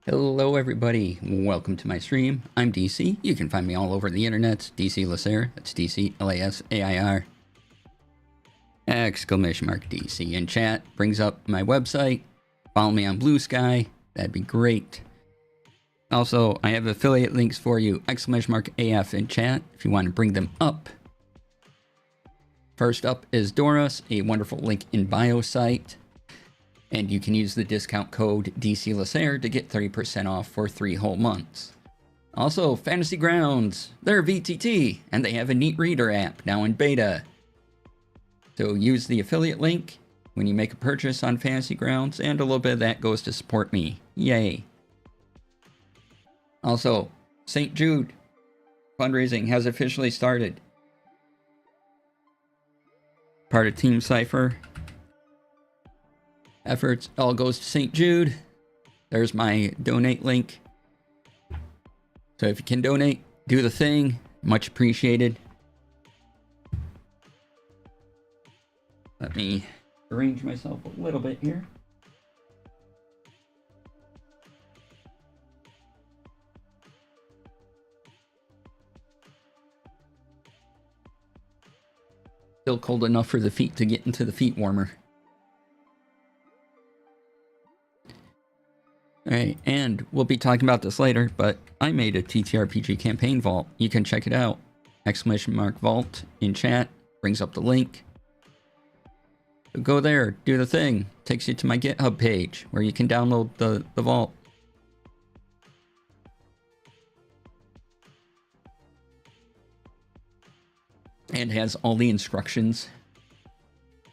Hello everybody, welcome to my stream. I'm DC. You can find me all over the internet. DC Lasair, that's DC Lasair. Exclamation mark DC in chat brings up my website. Follow me on Blue Sky, that'd be great. Also, I have affiliate links for you. Exclamation mark AF in chat if you want to bring them up. First up is Doris, a wonderful link in bio site. And you can use the discount code DC Lasair to get 30% off for 3 whole months. Also, Fantasy Grounds, they're VTT, and they have a neat reader app now in beta. So use the affiliate link when you make a purchase on Fantasy Grounds, and a little bit of that goes to support me. Yay. Also, St. Jude fundraising has officially started. Part of Team Cypher. Efforts all goes to St. Jude. There's my donate link. So if you can donate, do the thing. Much appreciated. Let me arrange myself a little bit here. Still cold enough for the feet to get into the feet warmer. Alright, and we'll be talking about this later, but I made a ttrpg campaign vault. You can check it out. Exclamation mark vault in chat brings up the link. So go there, do the thing. Takes you to my GitHub page where you can download the vault. And has all the instructions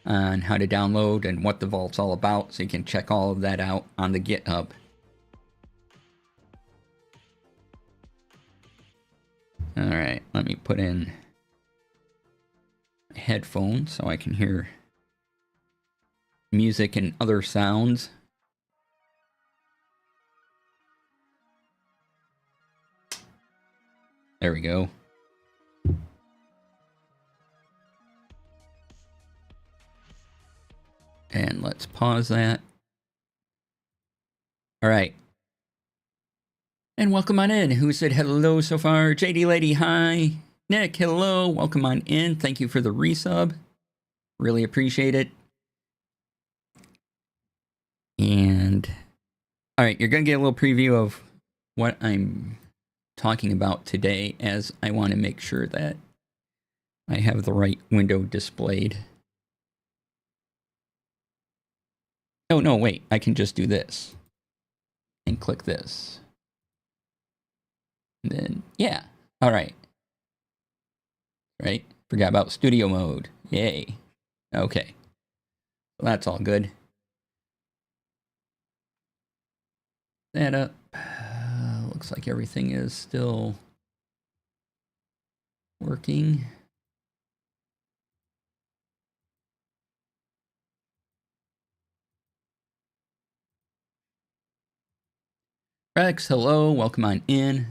on how to download and what the vault's all about, so you can check all of that out on the GitHub. Alright, let me put in headphones so I can hear music and other sounds. There we go. And let's pause that. Alright. And welcome on in. Who said hello so far? JD Lady, hi. Nick, hello. Welcome on in. Thank you for the resub. Really appreciate it. And alright, you're going to get a little preview of what I'm talking about today, as I want to make sure that I have the right window displayed. Oh, no, wait. I can just do this. And click this. And then, yeah. Alright. Right? Forgot about studio mode. Yay. Okay. Well, that's all good. That up. Looks like everything is still working. Rex, hello. Welcome on in.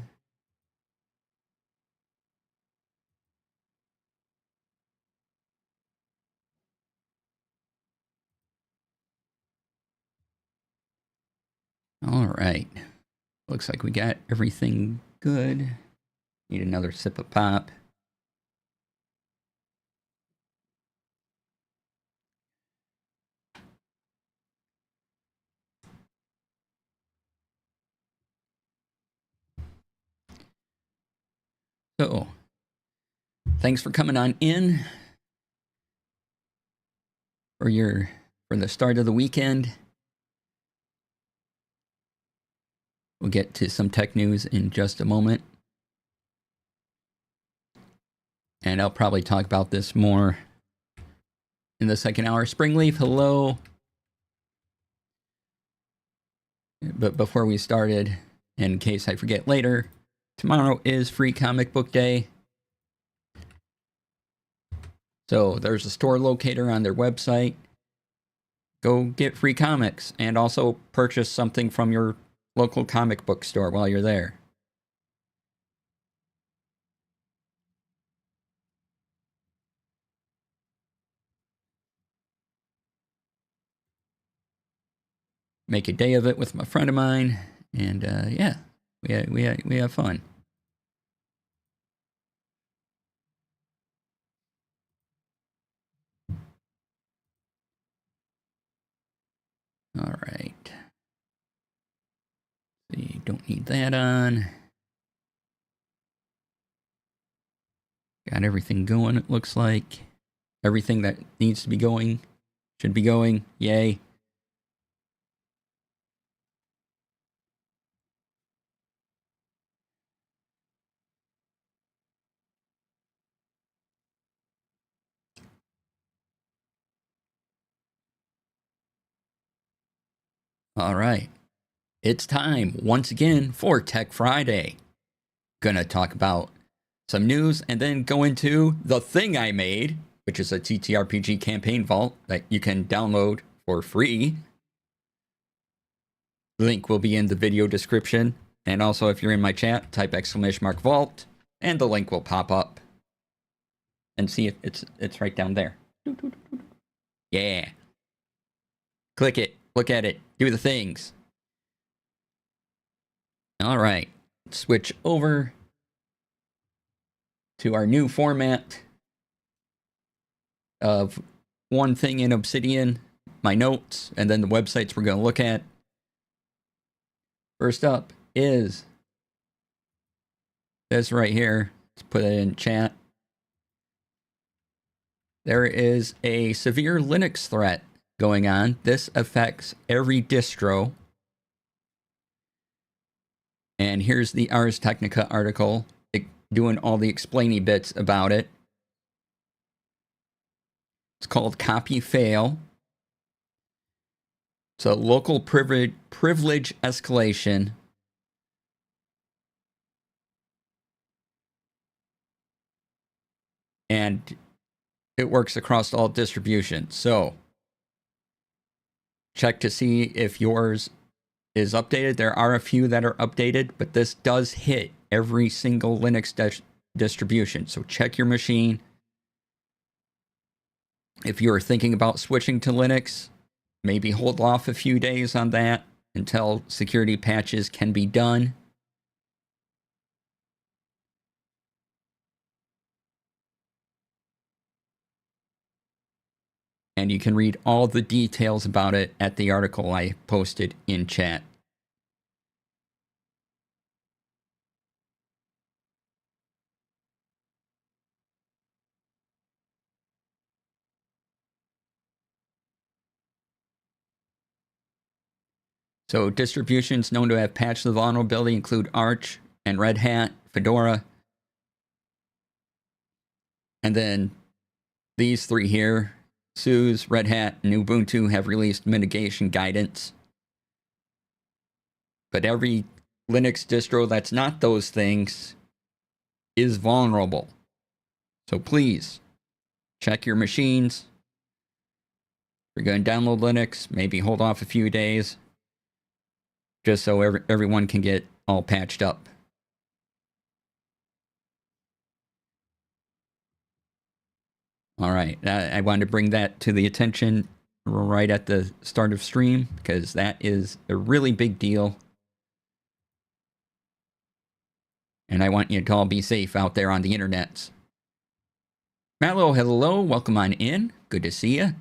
All right. Looks like we got everything good. Need another sip of pop. So, thanks for coming on in for the start of the weekend. We'll get to some tech news in just a moment. And I'll probably talk about this more in the second hour. Springleaf, hello. But before we started, in case I forget later, tomorrow is Free Comic Book Day. So there's a store locator on their website. Go get free comics and also purchase something from your local comic book store while you're there. Make a day of it with a friend of mine And yeah, we have fun. All right. See, don't need that on. Got everything going, it looks like. Everything that needs to be going should be going. Yay. All right. It's time once again for Tech Friday. Gonna talk about some news and then go into the thing I made, which is a ttrpg campaign vault that you can download for free. Link will be in the video description. And also, if you're in my chat, type !vault and the link will pop up. And see if it's right down there. Yeah. Click it, look at it, do the things. All right, switch over to our new format of one thing in Obsidian, my notes, and then the websites we're going to look at. First up is this right here. Let's put it in chat. There is a severe Linux threat going on. This affects every distro. And here's the Ars Technica article doing all the explainy bits about it. It's called Copy Fail. It's a local privilege escalation. And it works across all distributions. So check to see if yours is updated. There are a few that are updated, but this does hit every single Linux distribution. So check your machine. If you're thinking about switching to Linux, maybe hold off a few days on that until security patches can be done. And you can read all the details about it at the article I posted in chat. So distributions known to have patched the vulnerability include Arch and Red Hat, Fedora. And then these three here, SUSE, Red Hat, and Ubuntu have released mitigation guidance. But every Linux distro that's not those things is vulnerable. So please check your machines. If you're going to download Linux, maybe hold off a few days just so everyone can get all patched up. All right, I wanted to bring that to the attention right at the start of stream because that is a really big deal. And I want you to all be safe out there on the internets. Mallow, hello, welcome on in. Good to see you.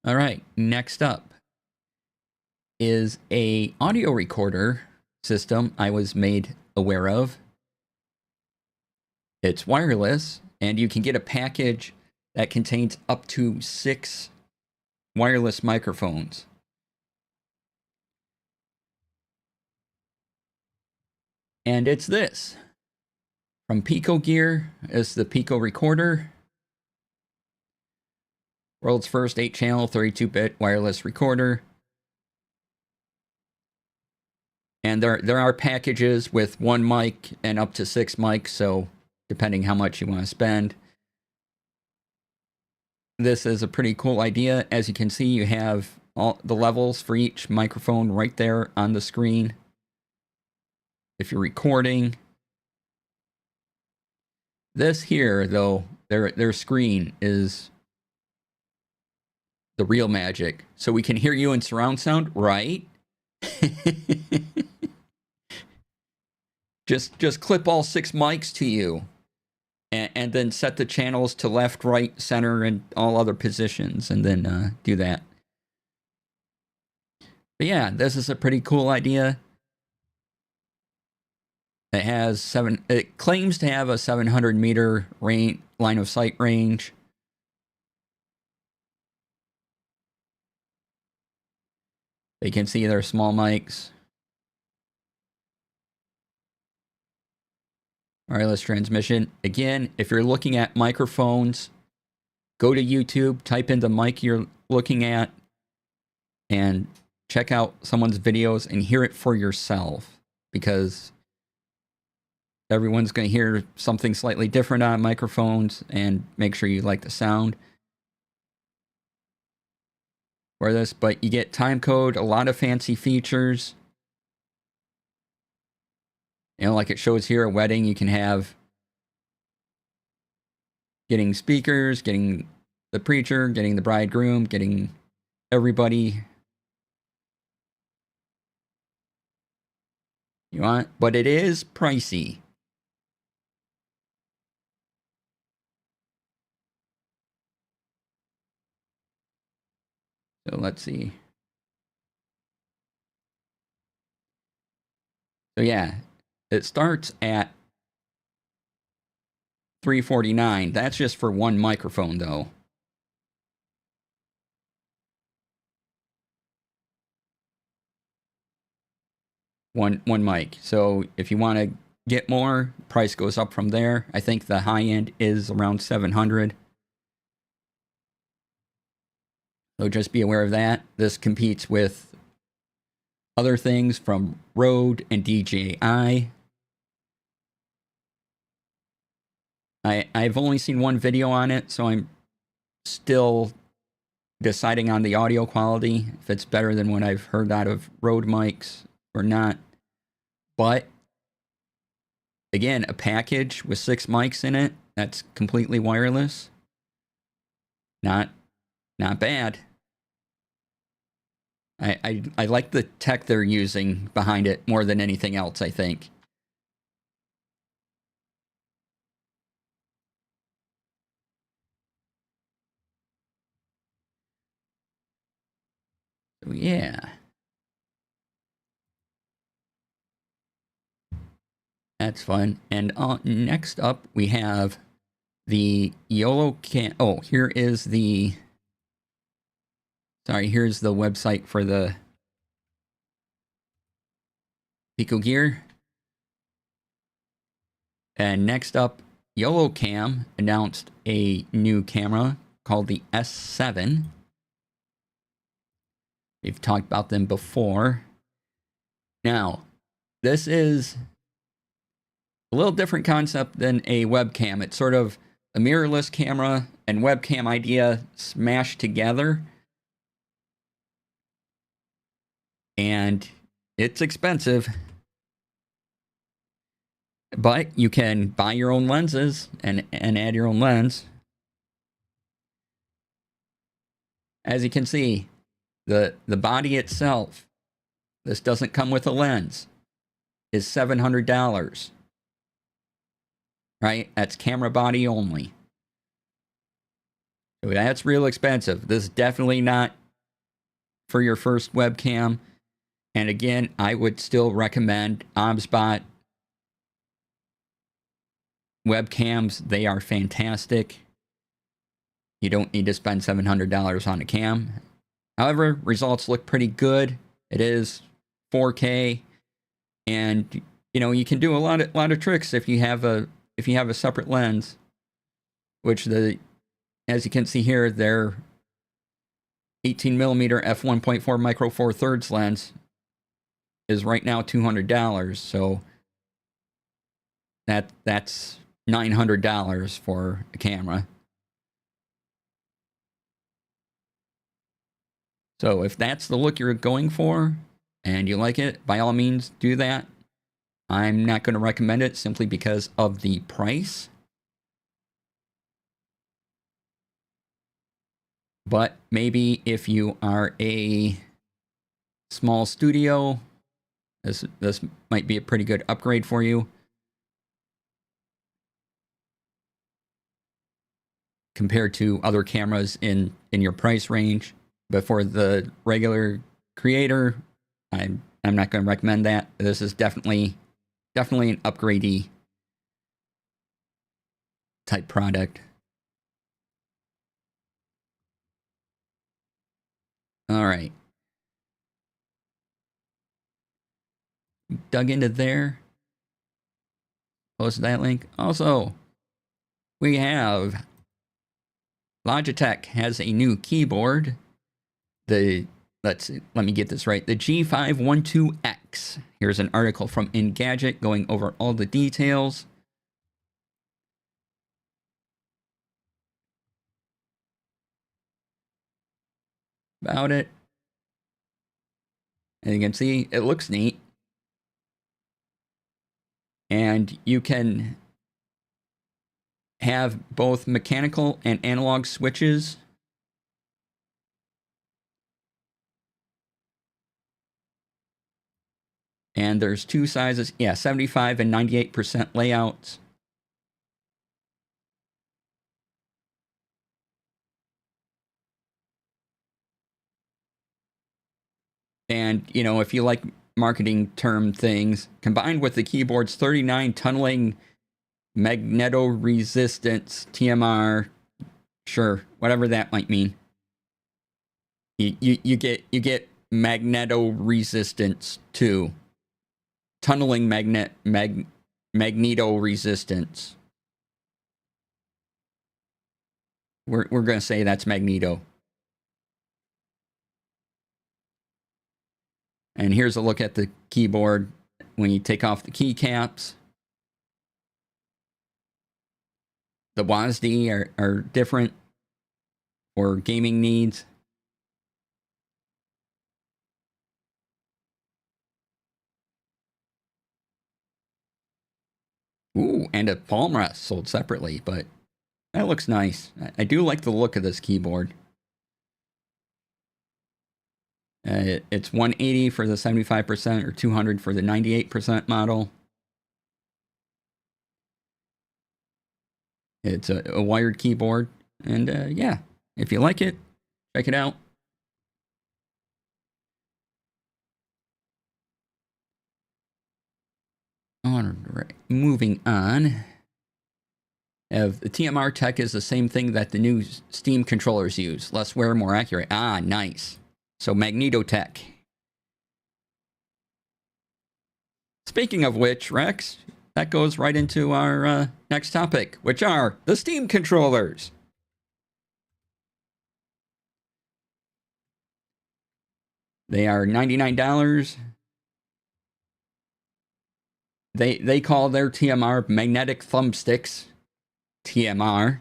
All right, next up is a audio recorder system I was made aware of. It's wireless, and you can get a package that contains up to 6 wireless microphones. And it's this. From Pico Gear, it's the Pico Recorder. World's first 8-channel, 32-bit wireless recorder. And there are packages with 1 mic and up to 6 mics, so depending how much you want to spend. This is a pretty cool idea. As you can see, you have all the levels for each microphone right there on the screen. If you're recording. This here, though, their screen is the real magic. So we can hear you in surround sound, right? just clip all 6 mics to you. And then set the channels to left, right, center, and all other positions, and then do that. But yeah, this is a pretty cool idea. It claims to have a 700 meter line of sight range. You can see their small mics. Wireless transmission. Again, if you're looking at microphones, go to YouTube, type in the mic you're looking at, and check out someone's videos and hear it for yourself, because everyone's going to hear something slightly different on microphones, and make sure you like the sound for this. But you get time code, a lot of fancy features. You know, like it shows here, a wedding, you can have getting speakers, getting the preacher, getting the bridegroom, getting everybody you want, but it is pricey. So let's see. So yeah, it starts at $349. That's just for one microphone, though. One mic. So if you want to get more, price goes up from there. I think the high end is around $700. So just be aware of that. This competes with other things from Rode and DJI. I've only seen one video on it, so I'm still deciding on the audio quality, if it's better than what I've heard out of Rode mics or not. But again, a package with 6 mics in it, that's completely wireless. Not bad. I like the tech they're using behind it more than anything else, I think. So yeah. That's fun. And next up, we have the YOLO Cam. Oh, here's the website for the Pico Gear. And next up, YOLO Cam announced a new camera called the S7. We've talked about them before. Now, this is a little different concept than a webcam. It's sort of a mirrorless camera and webcam idea smashed together. And it's expensive. But you can buy your own lenses and add your own lens. As you can see, the body itself, this doesn't come with a lens, is $700. Right? That's camera body only. So that's real expensive. This is definitely not for your first webcam. And again, I would still recommend OBSBot webcams. They are fantastic. You don't need to spend $700 on a cam. However, results look pretty good. It is 4K, and you know, you can do a lot of tricks if you have a separate lens, which as you can see here, their 18mm f1.4 micro 4/3 lens is right now $200. So that's $900 for a camera. So if that's the look you're going for and you like it, by all means do that. I'm not going to recommend it simply because of the price. But maybe if you are a small studio, this might be a pretty good upgrade for you. Compared to other cameras in your price range. But for the regular creator, I'm not going to recommend that. This is definitely an upgradey type product. All right. Dug into there. Post that link. Also, we have Logitech has a new keyboard. Let me get this right. The G512X. Here's an article from Engadget going over all the details. About it. And you can see it looks neat. And you can have both mechanical and analog switches. And there's two sizes. Yeah, 75 and 98% layouts. And, you know, if you like marketing term things, combined with the keyboard's 39 tunneling magnetoresistance, TMR, sure, whatever that might mean. You get magnetoresistance too. Tunneling magnetoresistance. We're going to say that's magneto. And here's a look at the keyboard when you take off the keycaps. The WASD are different for gaming needs. Ooh, and a palm rest sold separately, but that looks nice. I do like the look of this keyboard. It's $180 for the 75% or $200 for the 98% model. It's a wired keyboard. And yeah, if you like it, check it out. All right, moving on. The TMR tech is the same thing that the new Steam controllers use. Less wear, more accurate. Ah, nice. So Magnetotech. Speaking of which, Rex, that goes right into our next topic, which are the Steam controllers. They are $99. They call their TMR magnetic thumbsticks. TMR.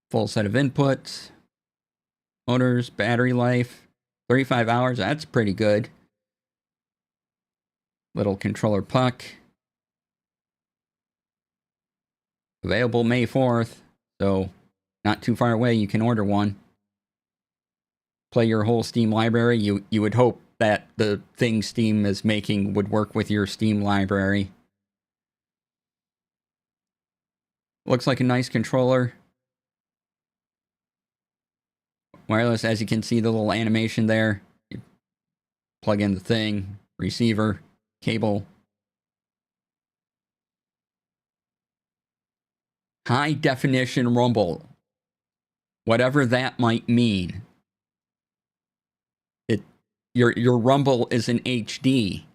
Full set of inputs. Motors, battery life, 35 hours. That's pretty good. Little controller puck. Available May 4th. So not too far away. You can order one. Play your whole Steam library. You would hope that the thing Steam is making would work with your Steam library. Looks like a nice controller. Wireless, as you can see, the little animation there. You plug in the thing, receiver, cable. High definition rumble. Whatever that might mean. Your rumble is in HD.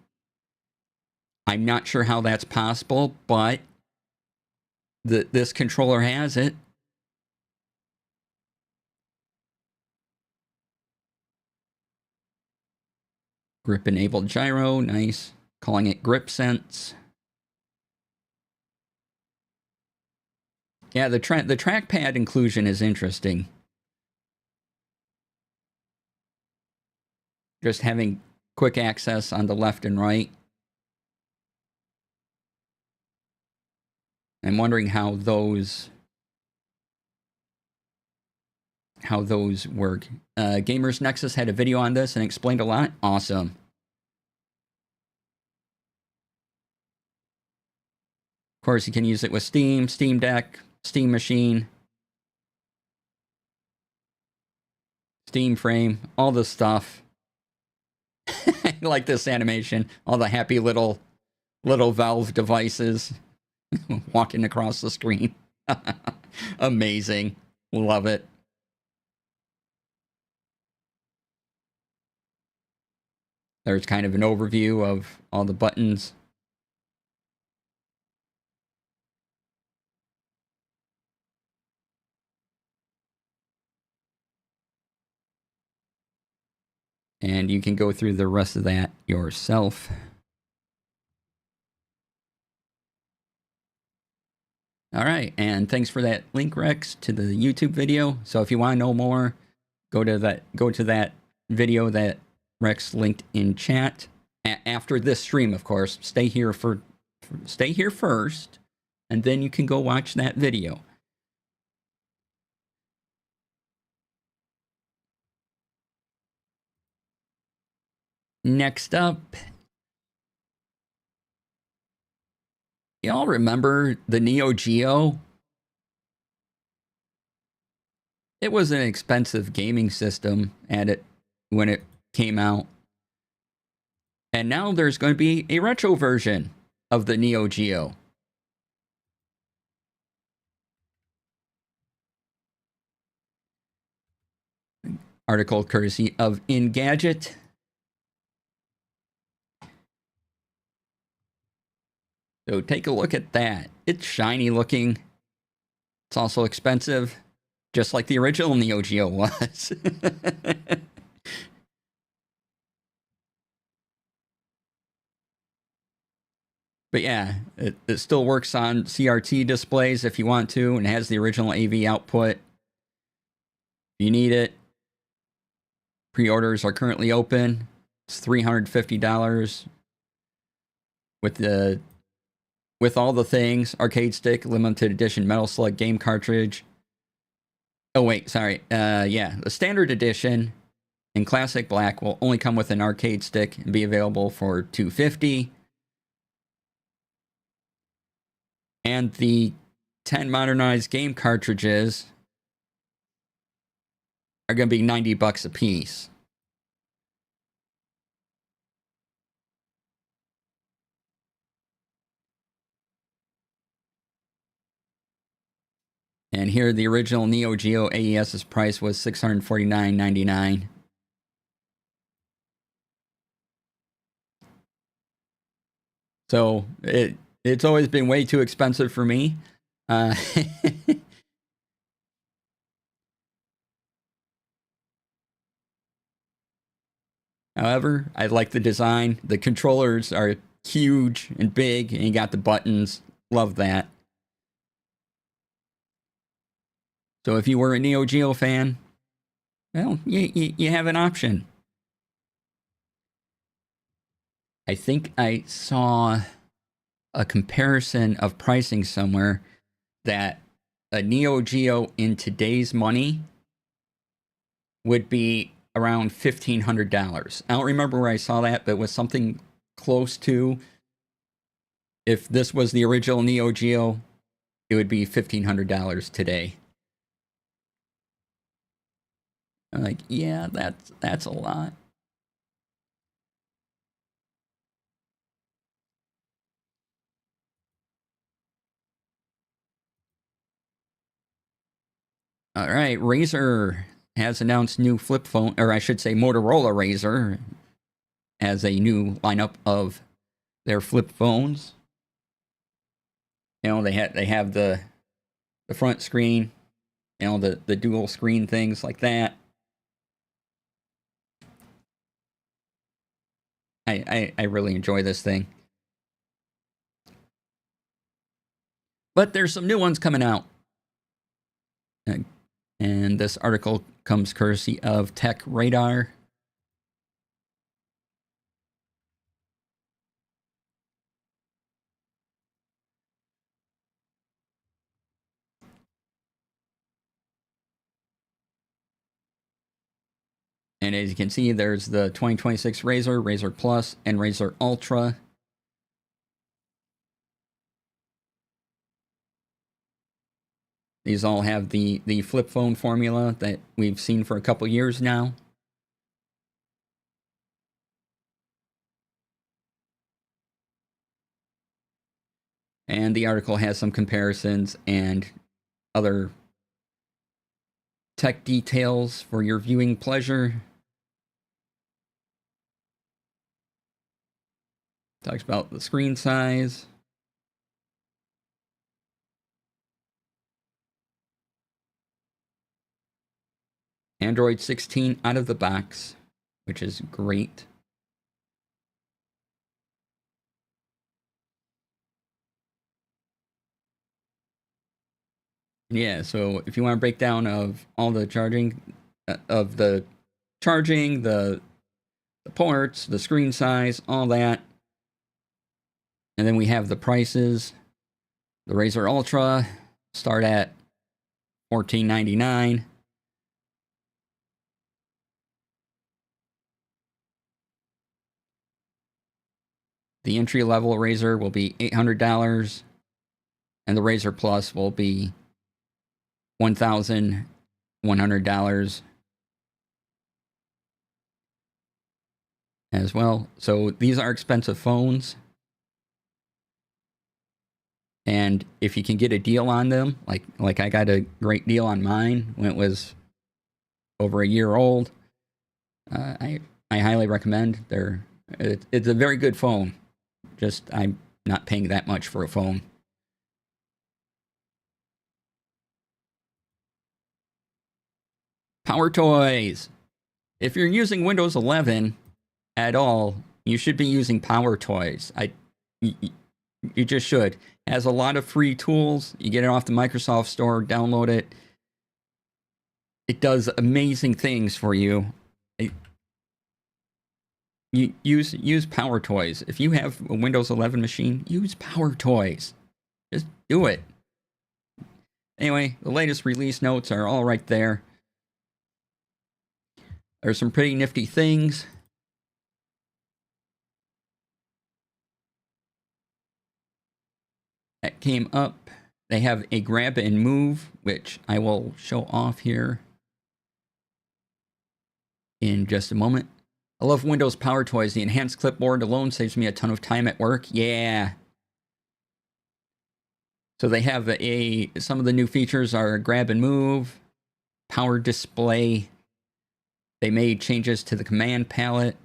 I'm not sure how that's possible, but this controller has it. Grip enabled gyro, nice. Calling it Grip Sense. Yeah, the trackpad inclusion is interesting. Just having quick access on the left and right. I'm wondering how those work. Gamers Nexus had a video on this and explained a lot. Awesome. Of course, you can use it with Steam, Steam Deck, Steam Machine, Steam Frame, all this stuff. I like this animation. All the happy little Valve devices walking across the screen. Amazing. Love it. There's kind of an overview of all the buttons. And you can go through the rest of that yourself. All right, and thanks for that link, Rex, to the YouTube video. So if you want to know more, go to that video that Rex linked in chat. After this stream, of course, stay here first, and then you can go watch that video. Next up, y'all remember the Neo Geo? It was an expensive gaming system when it came out. And now there's going to be a retro version of the Neo Geo. Article courtesy of Engadget. So take a look at that. It's shiny looking. It's also expensive, just like the original Neo Geo was. But yeah, it still works on CRT displays if you want to, and has the original AV output. If you need it, pre-orders are currently open. It's $350 with all the things: arcade stick, limited edition Metal Slug game cartridge. Oh wait, sorry. Yeah, the standard edition in classic black will only come with an arcade stick and be available for $250. And the 10 modernized game cartridges are going to be $90 a piece. And here, the original Neo Geo AES's price was $649.99. So it's always been way too expensive for me. However, I like the design. The controllers are huge and big, and you got the buttons. Love that. So if you were a Neo Geo fan, well, you have an option. I think I saw a comparison of pricing somewhere that a Neo Geo in today's money would be around $1,500. I don't remember where I saw that, but it was something close to, if this was the original Neo Geo, it would be $1,500 today. I'm like, yeah, that's a lot. All right, Razer has announced new flip phone, or I should say Motorola Razer has a new lineup of their flip phones. You know, they have the front screen, you know, the dual screen things like that. I really enjoy this thing. But there's some new ones coming out. And this article comes courtesy of Tech Radar. And as you can see, there's the 2026 Razor, Razor Plus, and Razor Ultra. These all have the flip phone formula that we've seen for a couple years now. And the article has some comparisons and other tech details for your viewing pleasure. Talks about the screen size. Android 16 out of the box, which is great. Yeah, so if you want a breakdown of all the charging, the ports, the screen size, all that. And then we have the prices. The Razr Ultra start at $14.99. The entry-level Razr will be $800, and the Razr Plus will be $1,100 as well. So these are expensive phones. And if you can get a deal on them, like I got a great deal on mine when it was over a year old, I highly recommend. It's a very good phone. Just I'm not paying that much for a phone. Power toys. If you're using Windows 11 at all, you should be using Power Toys. You just should. It has a lot of free tools. You get it off the Microsoft Store, download it. It does amazing things for you. You use Power Toys. If you have a Windows 11 machine, use Power Toys. Just do it. Anyway, the latest release notes are all right there. There's some pretty nifty things. That came up. They have a grab and move, which I will show off here in just a moment. I love Windows Power Toys. The enhanced clipboard alone saves me a ton of time at work. Yeah. So they have some of the new features are grab and move, power display. They made changes to the command palette,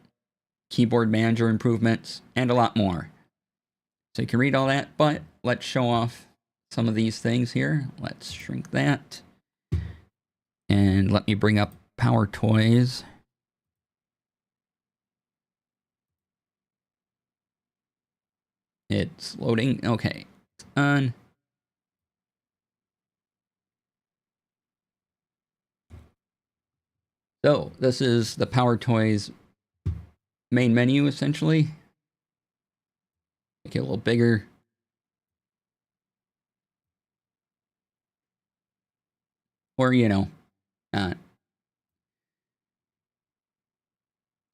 keyboard manager improvements, and a lot more. So you can read all that, but let's show off some of these things here. Let's shrink that. And let me bring up Power Toys. It's loading. Okay, it's on. So this is the Power Toys main menu, essentially. Make it a little bigger. Or, you know, not.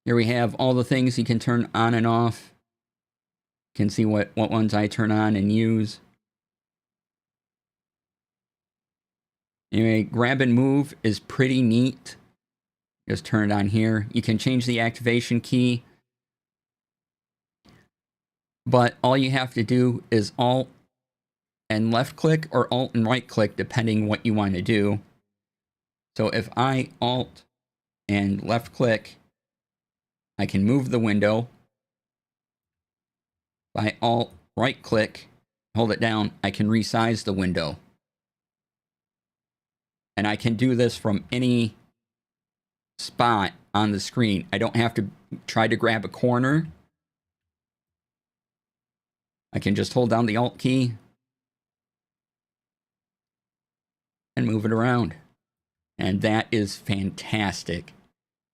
Here we have all the things you can turn on and off. You can see what ones I turn on and use. Anyway, grab and move is pretty neat. Just turn it on here. You can change the activation key. But all you have to do is Alt and left click or Alt and right click, depending what you want to do. So if I Alt and left click, I can move the window. If I Alt right click, hold it down, I can resize the window. And I can do this from any spot on the screen. I don't have to try to grab a corner. I can just hold down the Alt key and move it around. And that is fantastic.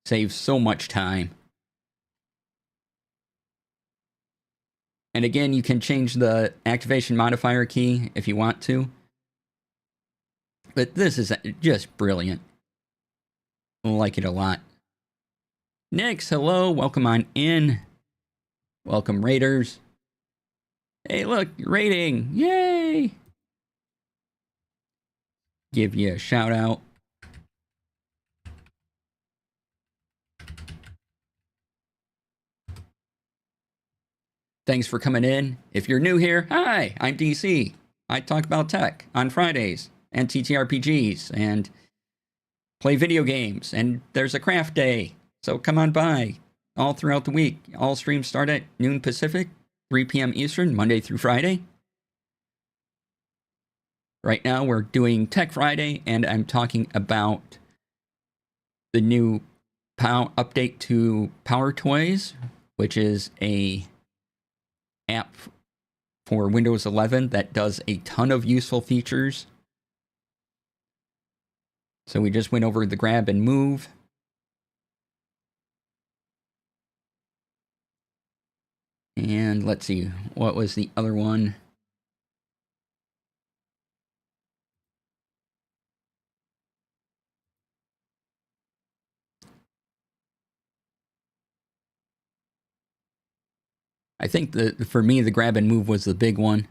Saves so much time. And again, you can change the activation modifier key if you want to. But this is just brilliant. I like it a lot. Nix, hello, welcome on in. Welcome, Raiders. Hey, look, rating, yay! Give you a shout out. Thanks for coming in. If you're new here, hi, I'm DC. I talk about tech on Fridays and ttrpgs and play video games, and there's a craft day, so come on by all throughout the week. All streams start at noon Pacific, 3 p.m. Eastern, Monday through Friday. Right now we're doing Tech Friday, and I'm talking about the new update to Power Toys, which is a app for Windows 11 that does a ton of useful features. So we just went over the grab and move. And let's see, what was the other one? I think for me, the grab and move was the big one.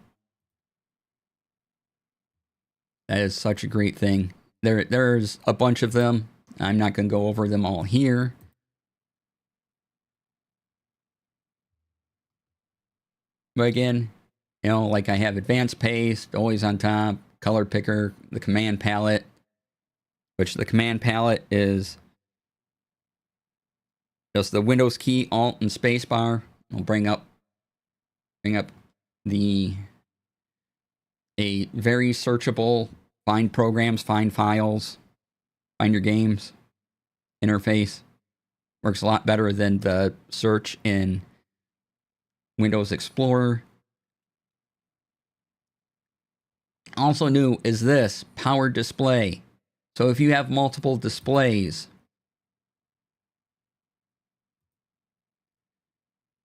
That is such a great thing. There's a bunch of them. I'm not going to go over them all here. But again, you know, like I have advanced paste, always on top, color picker, the command palette, which the command palette is just the Windows key, Alt, and spacebar. I'll bring up a very searchable, find programs, find files, find your games interface. Works a lot better than the search in Windows Explorer. Also new is this power display. So if you have multiple displays,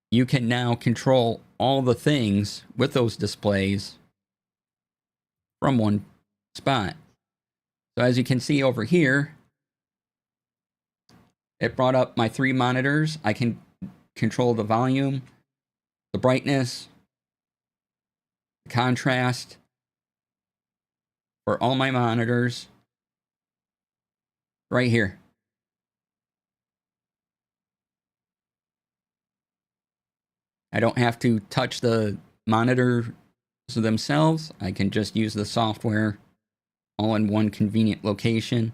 you can now control all the things with those displays from one spot. So as you can see over here, it brought up my 3 monitors. I can control the volume, the brightness, the contrast for all my monitors right here. I don't have to touch the monitors themselves. I can just use the software all in one convenient location.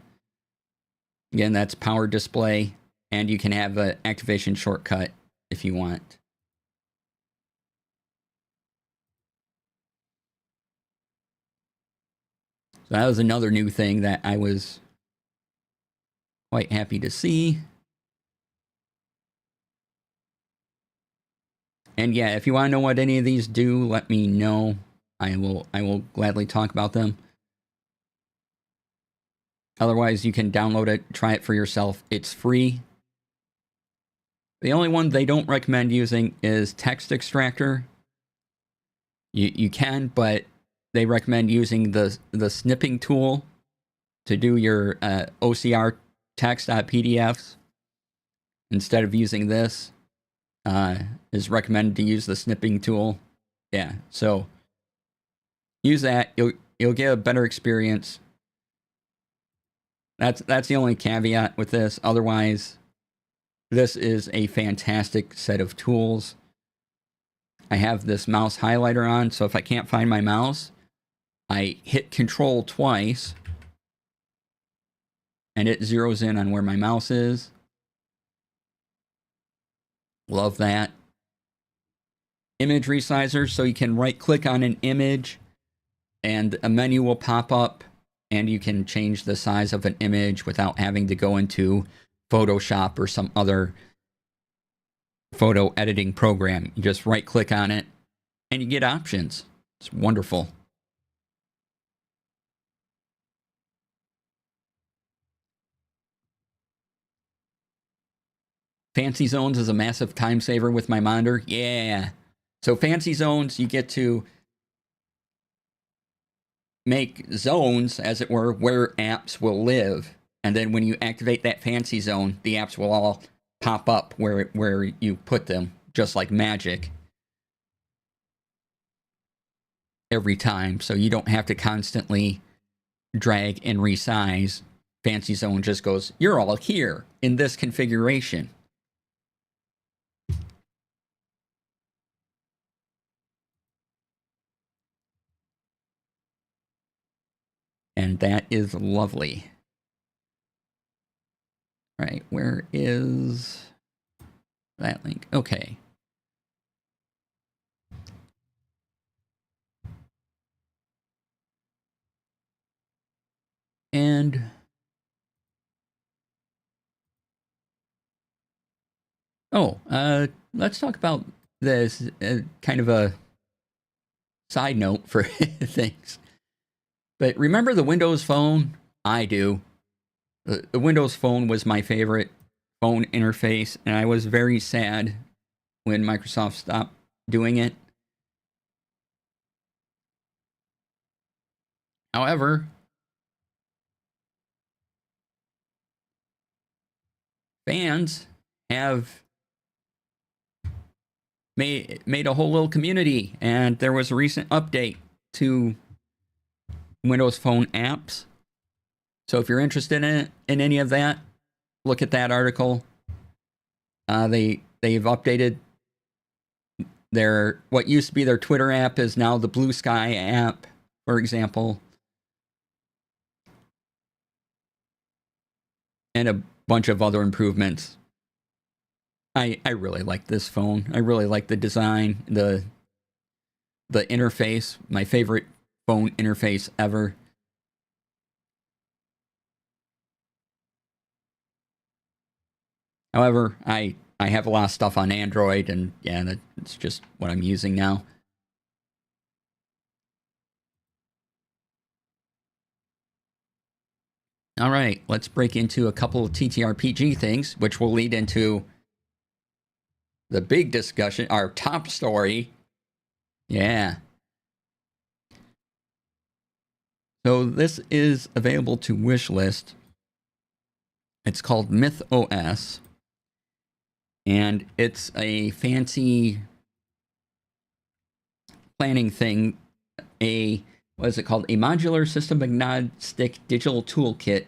Again, that's power display, and you can have an activation shortcut if you want. So that was another new thing that I was quite happy to see. And yeah, if you want to know what any of these do, let me know. I will gladly talk about them. Otherwise, you can download it, try it for yourself. It's free. The only one they don't recommend using is Text Extractor. You can, but they recommend using the snipping tool to do your OCR text.pdfs instead of using this. Is recommended to use the snipping tool. Yeah, so use that. You'll get a better experience. That's the only caveat with this. Otherwise, this is a fantastic set of tools. I have this mouse highlighter on, so if I can't find my mouse, I hit Control twice, and it zeroes in on where my mouse is. Love that. Image resizer, so you can right-click on an image, and a menu will pop up, and you can change the size of an image without having to go into Photoshop or some other photo editing program. You just right-click on it, and you get options. It's wonderful. Fancy Zones is a massive time saver with my monitor. Yeah. So Fancy Zones, you get to make zones, as it were, where apps will live. And then when you activate that fancy zone, the apps will all pop up where you put them, just like magic, every time, so you don't have to constantly drag and resize. Fancy Zone just goes, you're all here in this configuration. And that is lovely. Right, where is that link? Okay. And let's talk about this kind of a side note for things. But remember the Windows Phone? I do. The Windows Phone was my favorite phone interface, and I was very sad when Microsoft stopped doing it. However, fans have made a whole little community, and there was a recent update to Windows Phone apps. So if you're interested in any of that, look at that article. They've updated their, what used to be their Twitter app is now the Blue Sky app, for example. And a bunch of other improvements. I really like this phone. I really like the design, the interface. My favorite phone interface ever. However, I have a lot of stuff on Android, and yeah, that's just what I'm using now. All right, let's break into a couple of TTRPG things, which will lead into the big discussion, our top story. Yeah. So this is available to wishlist. It's called Myth OS. And it's a fancy planning thing. What is it called? A modular system agnostic digital toolkit.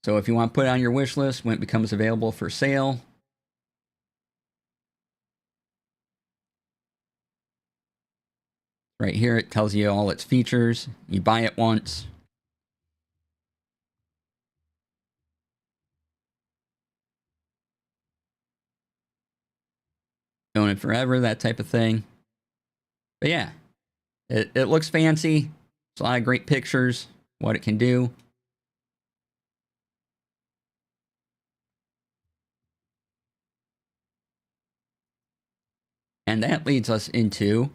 So if you want to put it on your wish list when it becomes available for sale, right here it tells you all its features. You buy it once. Own it forever, that type of thing. But yeah, it looks fancy. It's a lot of great pictures, what it can do. And that leads us into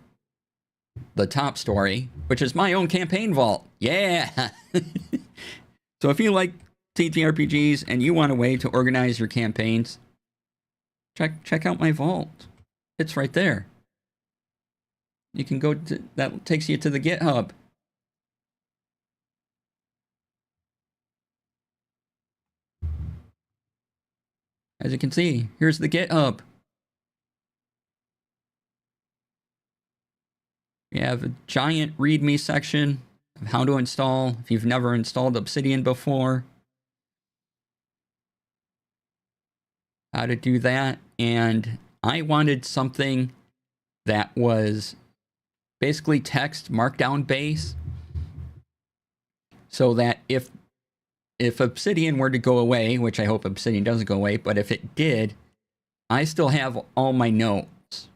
the top story, which is my own campaign vault. Yeah! So if you like TTRPGs and you want a way to organize your campaigns, check out my vault. It's right there. You can go to, that takes you to the GitHub. As you can see, here's the GitHub. We have a giant README section of how to install if you've never installed Obsidian before. How to do that. And I wanted something that was basically text markdown base, so that if Obsidian were to go away, which I hope Obsidian doesn't go away, but if it did, I still have all my notes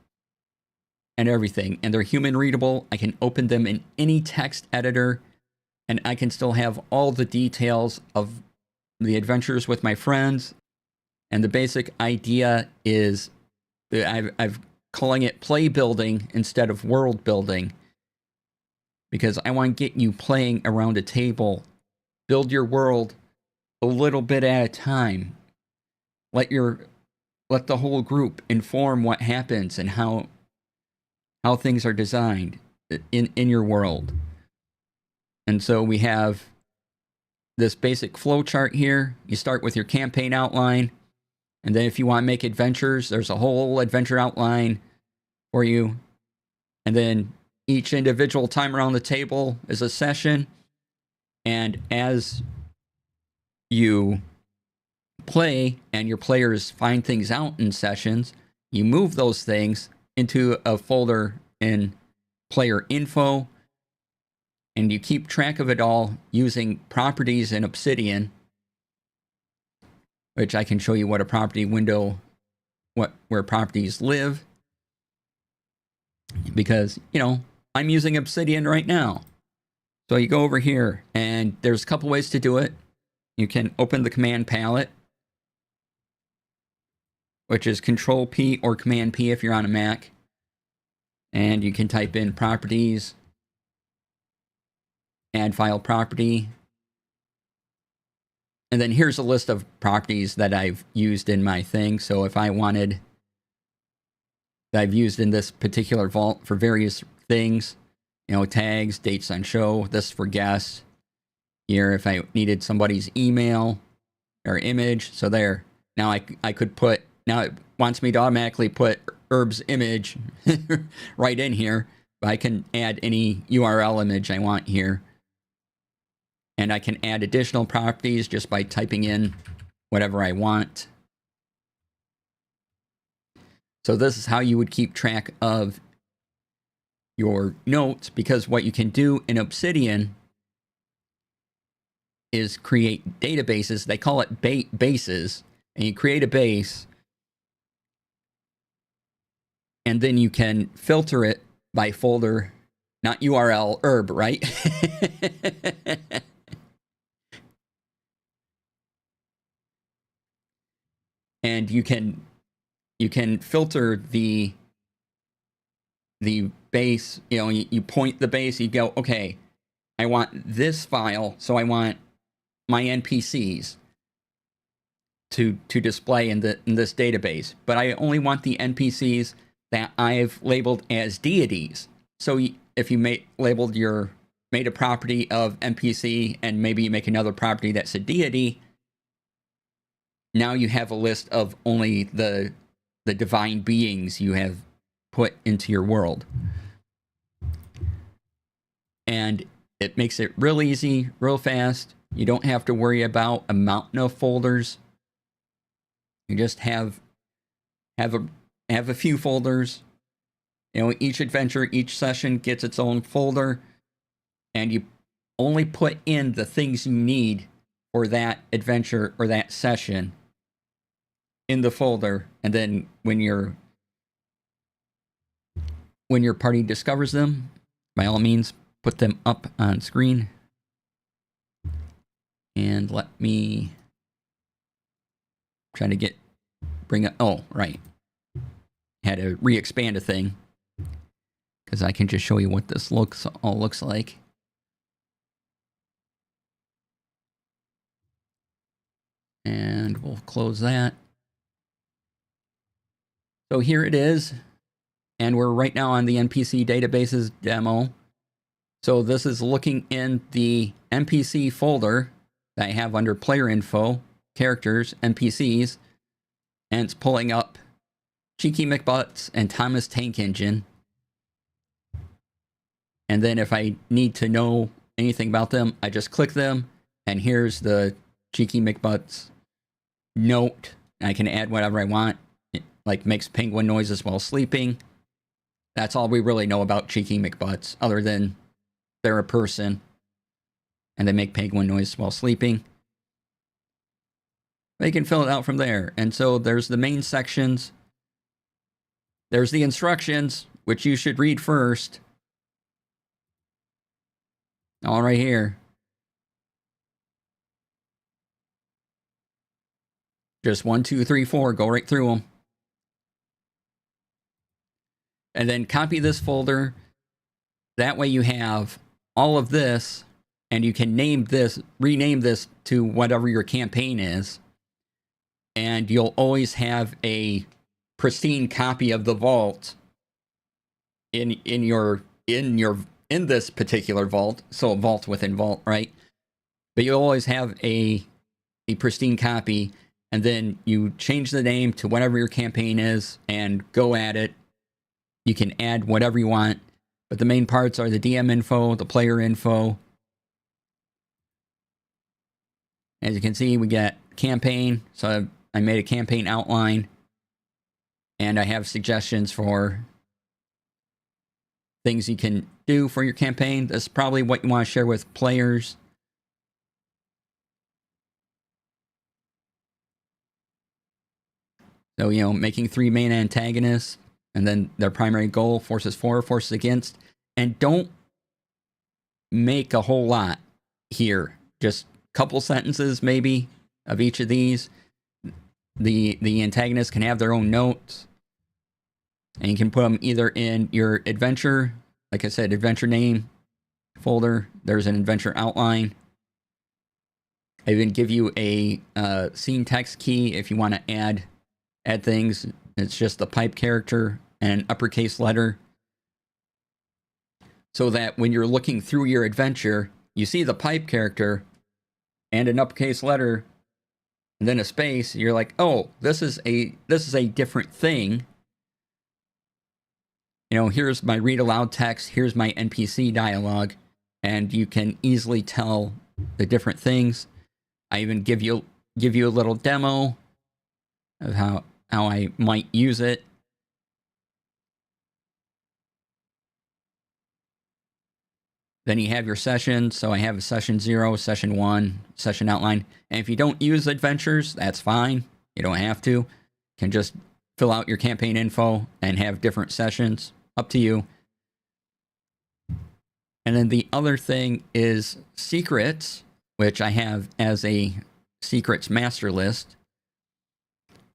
and everything, and they're human readable. I can open them in any text editor, and I can still have all the details of the adventures with my friends. And the basic idea is, I've calling it play building instead of world building, because I want to get you playing around a table. Build your world a little bit at a time. Let the whole group inform what happens and how things are designed in your world. And so we have this basic flow chart here. You start with your campaign outline, and then if you want to make adventures, there's a whole adventure outline for you. And then each individual time around the table is a session. And as you play and your players find things out in sessions, you move those things into a folder in player info, and you keep track of it all using properties in Obsidian, which I can show you what a property window, where properties live, because, you know, I'm using Obsidian right now. So you go over here, and there's a couple ways to do it. You can open the command palette, which is Control P or Command P if you're on a Mac. And you can type in properties, add file property. And then here's a list of properties that I've used in my thing. So if I wanted, that I've used in this particular vault for various things, you know, tags, dates on show, this for guests. Here, if I needed somebody's email or image, so there. Now I could put, now it wants me to automatically put Herb's image right in here, but I can add any URL image I want here. And I can add additional properties just by typing in whatever I want. So this is how you would keep track of your notes, because what you can do in Obsidian is create databases. They call it bases, and you create a base, and then you can filter it by folder, not URL, herb, right? And you can filter the base, you know, you point the base, you go, okay, I want this file, so I want my NPCs to display in this database, but I only want the NPCs that I've labeled as deities. So if you made a property of NPC, and maybe you make another property that's a deity, now you have a list of only the divine beings you have put into your world. And it makes it real easy, real fast. You don't have to worry about a mountain of folders. You just have a few folders. You know, each adventure, each session gets its own folder, and you only put in the things you need for that adventure or that session in the folder. And then when your party discovers them, by all means, put them up on screen. And let me try to bring up, oh, right. Had to re-expand a thing, because I can just show you what this all looks like. And we'll close that. So here it is. And we're right now on the NPC databases demo. So this is looking in the NPC folder that I have under player info, characters, NPCs, and it's pulling up Cheeky McButts and Thomas Tank Engine. And then if I need to know anything about them, I just click them, and here's the Cheeky McButts note. I can add whatever I want. It, like, makes penguin noises while sleeping. That's all we really know about Cheeky McButts, other than they're a person and they make penguin noise while sleeping. They can fill it out from there. And so there's the main sections. There's the instructions, which you should read first. All right here. Just 1, 2, 3, 4. Go right through them. And then copy this folder. That way you have all of this, and you can rename this to whatever your campaign is. And you'll always have a pristine copy of the vault in this particular vault. So vault within vault, right? but you'll always have a pristine copy, and then you change the name to whatever your campaign is and go at it. You can add whatever you want, but the main parts are the DM info, the player info. As you can see, we got campaign, so I made a campaign outline, and I have suggestions for things you can do for your campaign. This is probably what you want to share with players. So, you know, making 3 main antagonists, and then their primary goal, forces for, forces against. And don't make a whole lot here. Just a couple sentences, maybe, of each of these. The antagonists can have their own notes. And you can put them either in your adventure, like I said, adventure name folder. There's an adventure outline. I even give you a scene text key if you want to add things. It's just the pipe character and an uppercase letter, so that when you're looking through your adventure, you see the pipe character and an uppercase letter and then a space. You're like, oh, this is a different thing. You know, here's my read aloud text, here's my NPC dialogue, and you can easily tell the different things. I even give you a little demo of how I might use it. Then you have your session. So I have a session 0, session 1, session outline. And if you don't use adventures, that's fine. You don't have to. You can just fill out your campaign info and have different sessions. Up to you. And then the other thing is secrets, which I have as a secrets master list.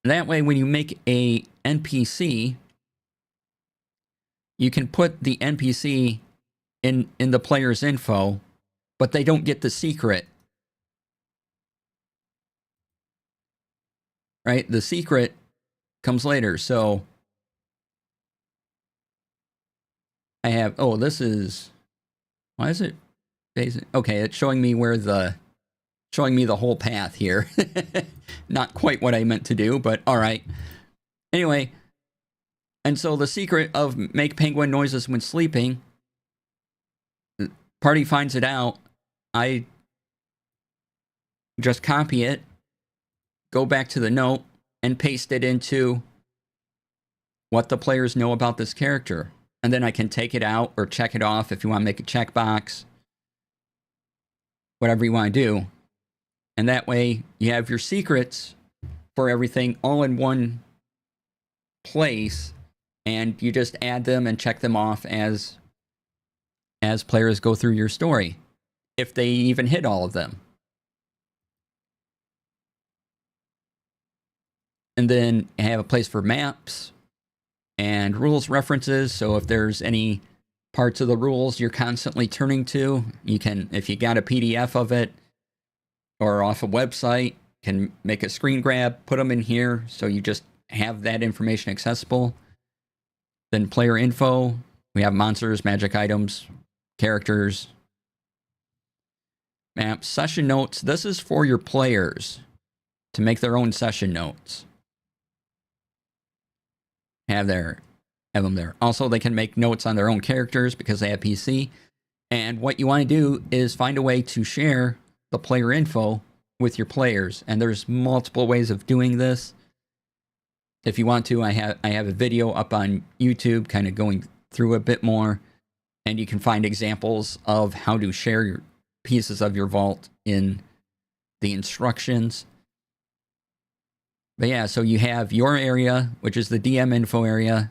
That way, when you make a NPC, you can put the NPC in the player's info, but they don't get the secret. Right? The secret comes later. So I have, oh, this is, why is it basic? Okay, it's showing me showing me the whole path here. Not quite what I meant to do, but all right. Anyway, and so the secret of make penguin noises when sleeping, party finds it out. I just copy it, go back to the note, and paste it into what the players know about this character. And then I can take it out or check it off if you want to make a checkbox. Whatever you want to do. And that way you have your secrets for everything all in one place, and you just add them and check them off as players go through your story, if they even hit all of them. And then I have a place for maps and rules references. So if there's any parts of the rules you're constantly turning to, you can, if you got a PDF of it or off a website, can make a screen grab, put them in here, so you just have that information accessible. Then player info, we have monsters, magic items, characters, maps, session notes. This is for your players to make their own session notes. Have them there. Also, they can make notes on their own characters because they have PC. And what you want to do is find a way to share the player info with your players. And there's multiple ways of doing this. If you want to, I have a video up on YouTube kind of going through a bit more. And you can find examples of how to share your pieces of your vault in the instructions. But yeah, so you have your area, which is the DM info area,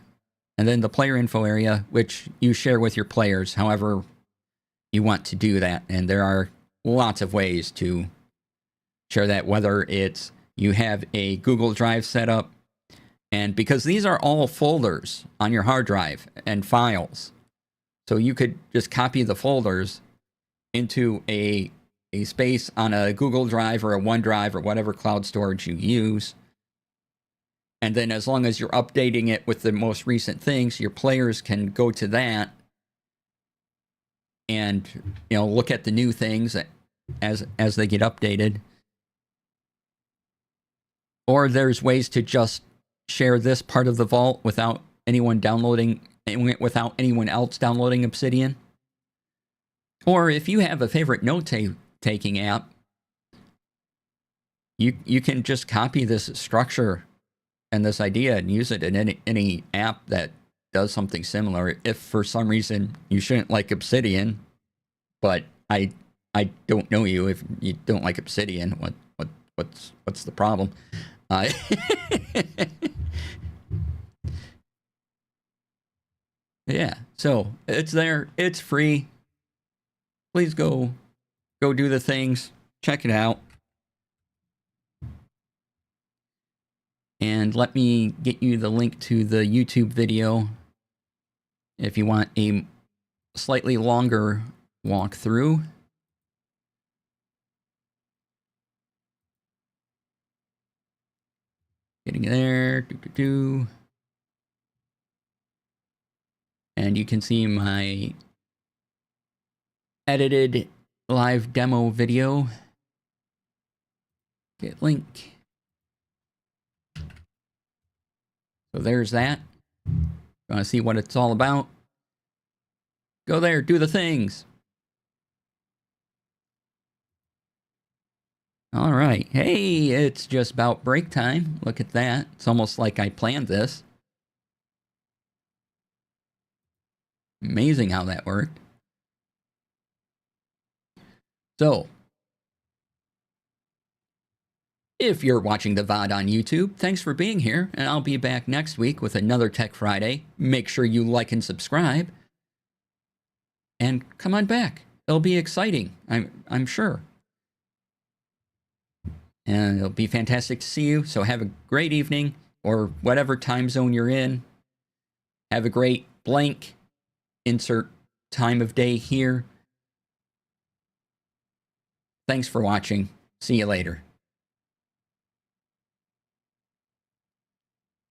and then the player info area, which you share with your players, however you want to do that. And there are lots of ways to share that, whether it's you have a Google Drive set up, and because these are all folders on your hard drive and files, so you could just copy the folders into a space on a Google Drive or a OneDrive or whatever cloud storage you use. And then as long as you're updating it with the most recent things, your players can go to that and, you know, look at the new things as they get updated. Or there's ways to just share this part of the vault without anyone else downloading Obsidian. Or if you have a favorite note-taking app, you can just copy this structure and this idea and use it in any app that does something similar. If for some reason you shouldn't like Obsidian, but I don't know you if you don't like Obsidian, what's the problem? Yeah, so it's there. It's free. Please go do the things. Check it out. And let me get you the link to the YouTube video if you want a slightly longer walkthrough. Getting there. And you can see my edited live demo video. Get link. So there's that. Want to see what it's all about? Go there, do the things. All right. Hey, it's just about break time. Look at that. It's almost like I planned this. Amazing how that worked. So, if you're watching the VOD on YouTube, thanks for being here, and I'll be back next week with another Tech Friday. Make sure you like and subscribe. And come on back. It'll be exciting, I'm sure. And it'll be fantastic to see you. So have a great evening, or whatever time zone you're in. Have a great blank, insert time of day here. Thanks for watching. See you later.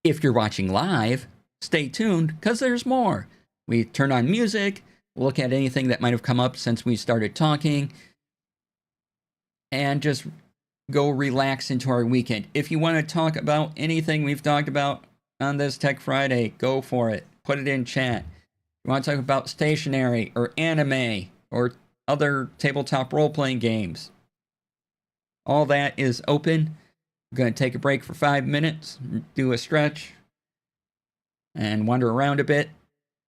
If you're watching live, stay tuned, because there's more. We turn on music, look at anything that might have come up since we started talking, and just go relax into our weekend. If you want to talk about anything we've talked about on this Tech Friday, go for it. Put it in chat. You want to talk about stationery or anime or other tabletop role-playing games, all that is open. I'm going to take a break for 5 minutes, do a stretch, and wander around a bit.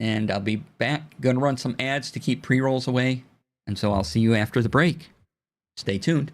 And I'll be back. Going to run some ads to keep pre-rolls away. And so I'll see you after the break. Stay tuned.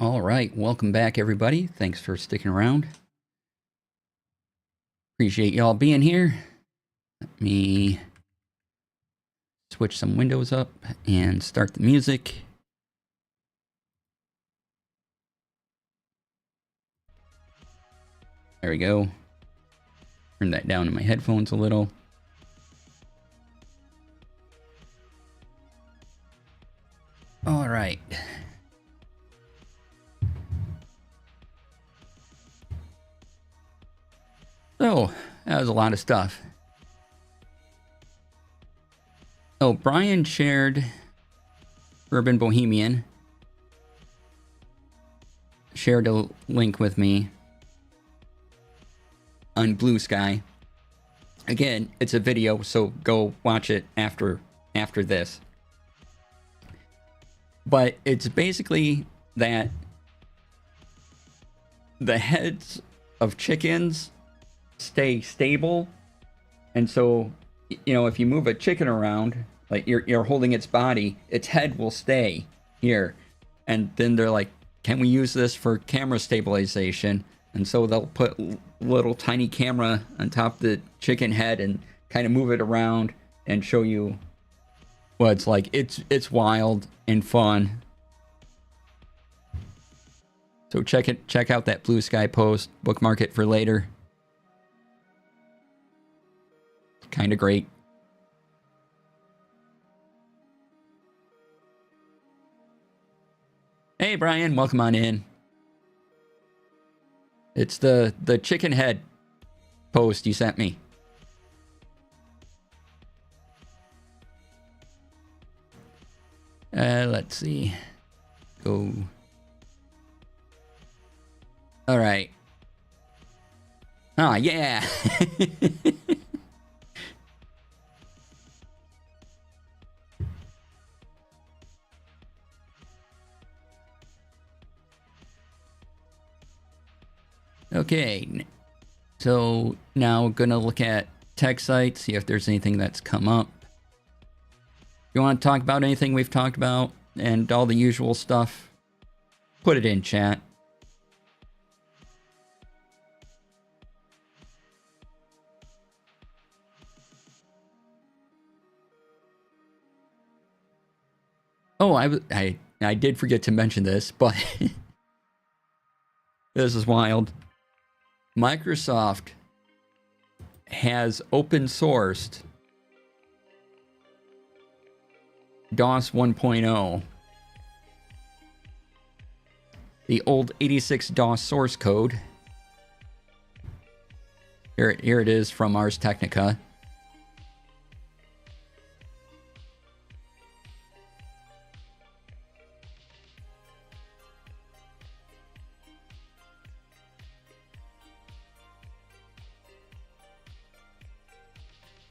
All right, welcome back, everybody. Thanks for sticking around. Appreciate y'all being here. Let me switch some windows up and start the music. There we go. Turn that down in my headphones a little. All right. So, that was a lot of stuff. Oh, Brian shared Urban Bohemian. Shared a link with me on Blue Sky. Again, it's a video, so go watch it after this. But it's basically that the heads of chickens stay stable, and so, you know, if you move a chicken around, like you're holding its body, its head will stay here. And then they're like, can we use this for camera stabilization? And so they'll put little tiny camera on top of the chicken head and kind of move it around and show you what it's like. It's wild and fun. So check out that Blue Sky post, bookmark it for later. Kind of great. Hey Brian, welcome on in. It's the chicken head post you sent me. Let's see. Go. All right. Ah, yeah. Okay, so now gonna look at tech sites, see if there's anything that's come up. If you want to talk about anything we've talked about and all the usual stuff, put it in chat. Oh, I did forget to mention this, but this is wild. Microsoft has open sourced DOS 1.0, the old 86 DOS source code. Here it is from Ars Technica.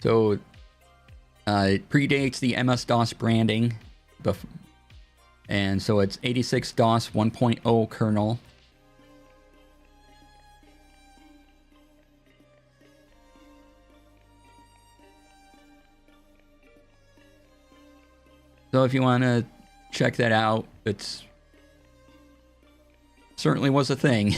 So it predates the MS-DOS branding, and so it's 86 DOS 1.0 kernel. So if you want to check that out, it's certainly was a thing.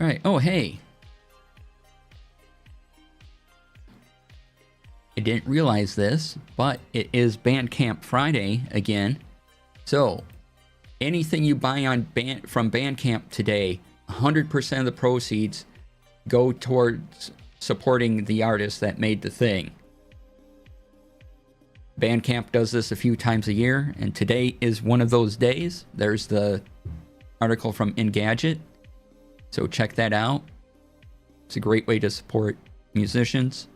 All right. Oh, hey. I didn't realize this, but it is Bandcamp Friday again. So anything you buy on from Bandcamp today, 100% of the proceeds go towards supporting the artist that made the thing. Bandcamp does this a few times a year, and today is one of those days. There's the article from Engadget, so check that out. It's a great way to support musicians.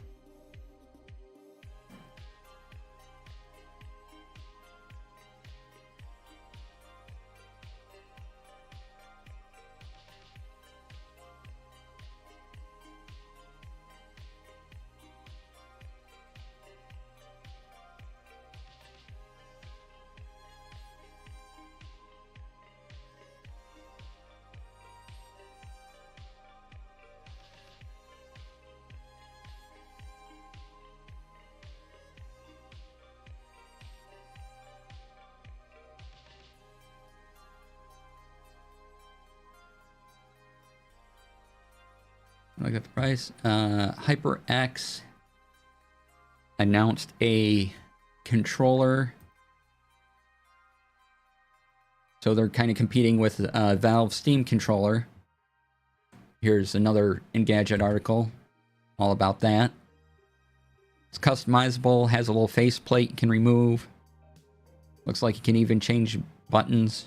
Look at the price. HyperX announced a controller. So they're kind of competing with Valve Steam controller. Here's another Engadget article all about that. It's customizable, has a little faceplate you can remove. Looks like you can even change buttons.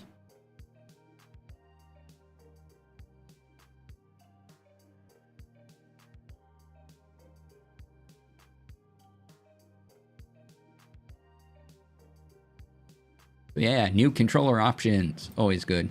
Yeah, new controller options. Always good.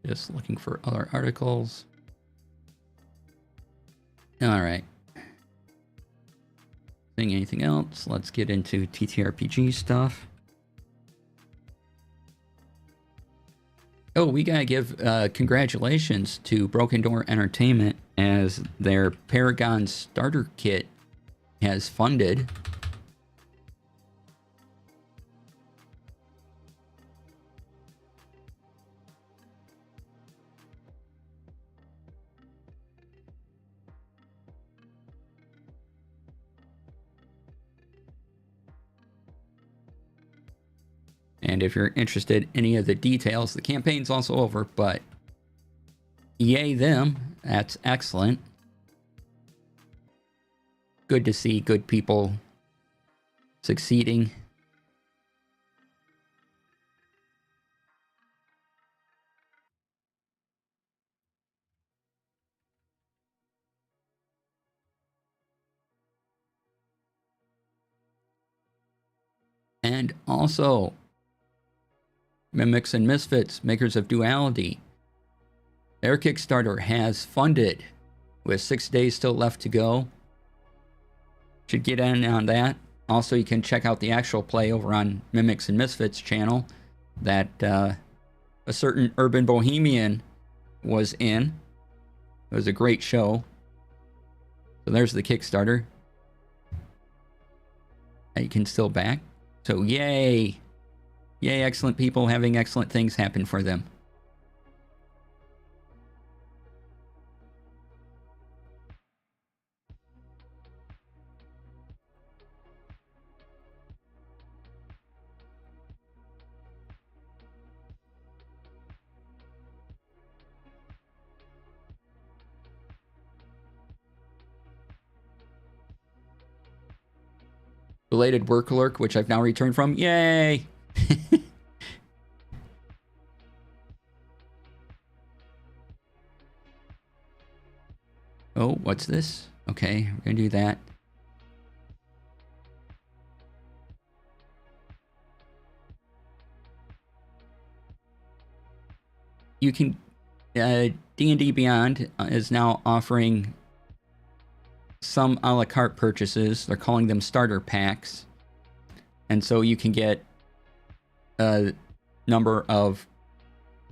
Just looking for other articles. All right. Seeing anything else? Let's get into ttrpg stuff. Oh, we gotta give congratulations to Broken Door Entertainment as their Paragon starter kit has funded. And if you're interested in any of the details, the campaign's also over, but yay them. That's excellent. Good to see good people succeeding. And also, Mimics and Misfits, makers of Duality, their Kickstarter has funded with 6 days still left to go. Should get in on that. Also, you can check out the actual play over on Mimics and Misfits channel that a certain Urban Bohemian was in. It was a great show. So there's the Kickstarter. You can still back. So yay. Yay, excellent people having excellent things happen for them. Belated work lurk, which I've now returned from. Yay! Oh, what's this? Okay, we're gonna do that. You can... D&D Beyond is now offering some a la carte purchases. They're calling them starter packs. And so you can get a number of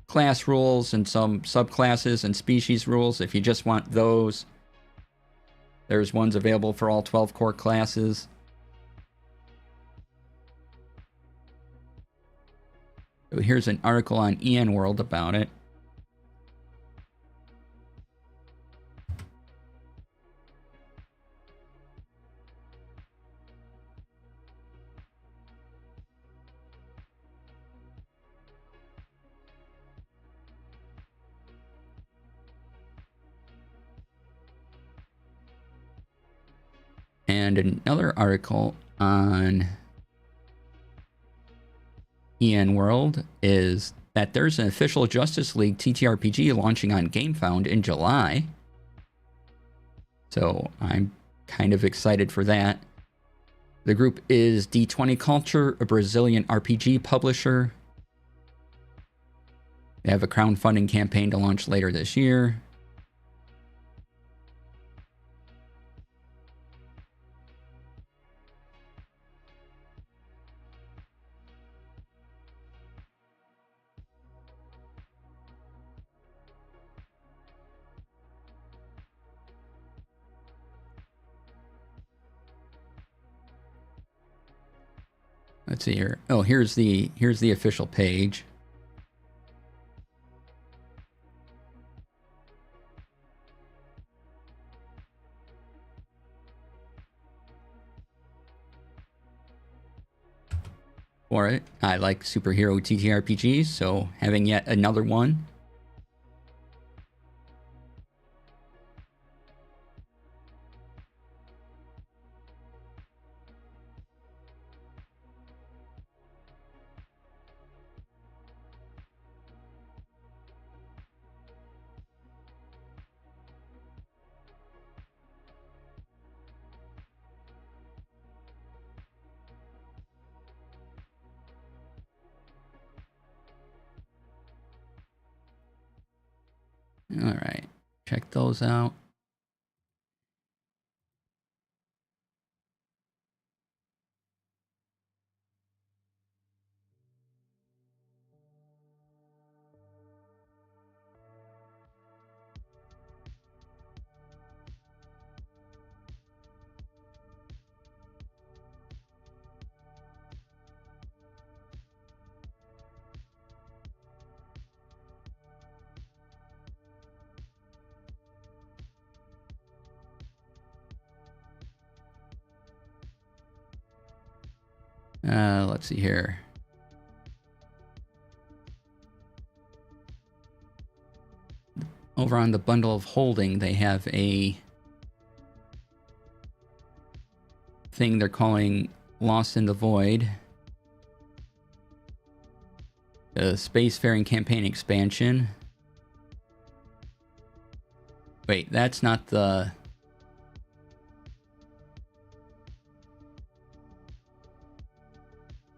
class rules and some subclasses and species rules if you just want those. There's ones available for all 12 core classes. So here's an article on EN World about it. And another article on EN World is that there's an official Justice League ttrpg launching on GameFound in July. So I'm kind of excited for that. The group is D20 Culture, a Brazilian RPG publisher. They have a crowdfunding campaign to launch later this year. Let's see here. Oh, here's the official page. For it, I like superhero TTRPGs, so having yet another one. All right, check those out. Let's see here. Over on the bundle of holding, they have a thing they're calling Lost in the Void. The Spacefaring Campaign expansion. Wait, that's not the...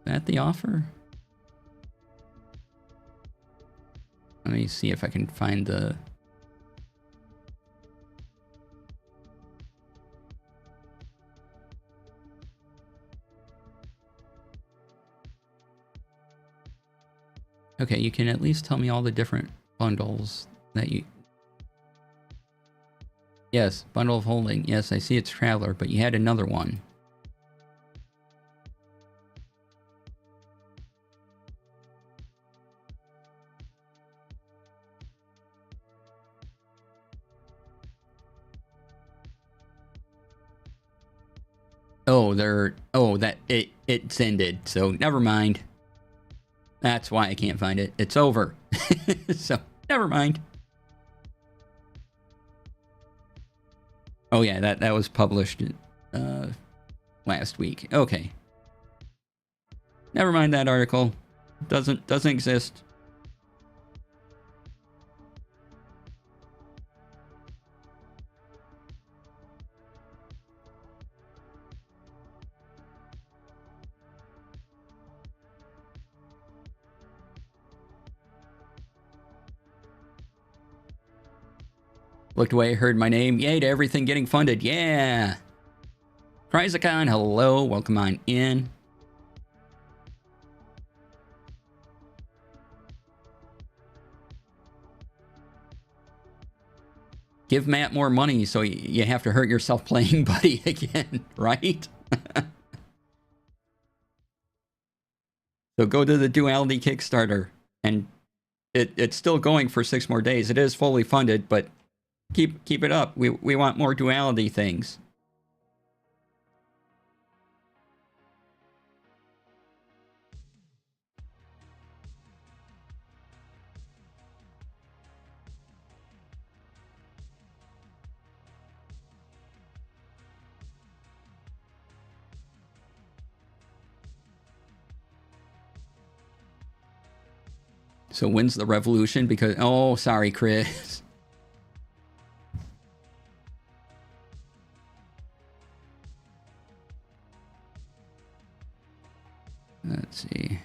Is that the offer? Let me see if I can find the... Okay, you can at least tell me all the different bundles that you... Yes, bundle of holding. Yes, I see it's Traveler, but you had another one. Oh, it's ended, so never mind. That's why I can't find it. It's over. So, never mind. Oh yeah, that was published last week. Okay. Never mind that article. Doesn't exist. Looked away, heard my name. Yay to everything getting funded. Yeah. Chrysicon, hello. Welcome on in. Give Matt more money so you have to hurt yourself playing Buddy again, right? So go to the Duality Kickstarter. And it's still going for 6 more days. It is fully funded, but keep it up. We want more Duality things. So when's the revolution? Because, oh, sorry, Chris. Let's see.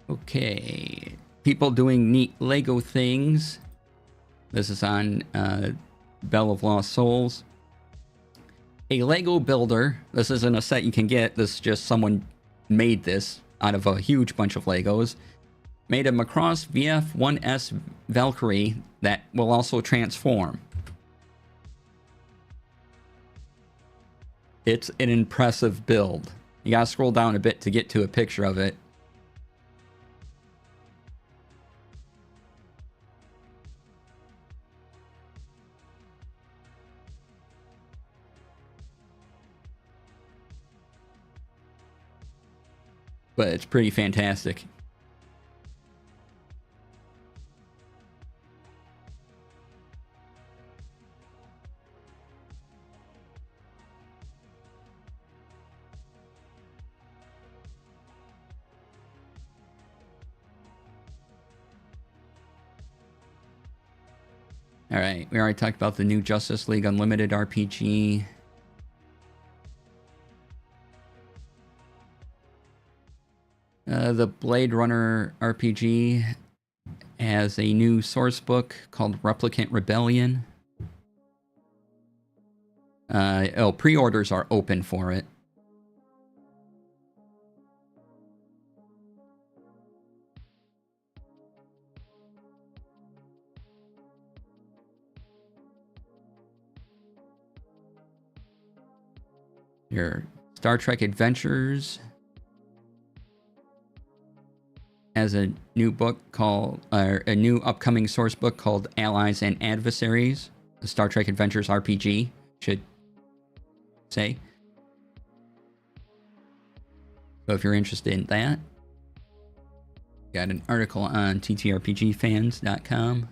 Okay, people doing neat Lego things. This is on Bell of Lost Souls. A Lego builder. This isn't a set you can get. This is just someone made this out of a huge bunch of Legos. Made a Macross VF-1S Valkyrie that will also transform. It's an impressive build. You gotta scroll down a bit to get to a picture of it. But it's pretty fantastic. Alright, we already talked about the new Justice League Unlimited RPG. The Blade Runner RPG has a new source book called Replicant Rebellion. Pre-orders are open for it. Your Star Trek Adventures has a new book called, a new upcoming source book called Allies and Adversaries. The Star Trek Adventures RPG, should say. So if you're interested in that, got an article on ttrpgfans.com.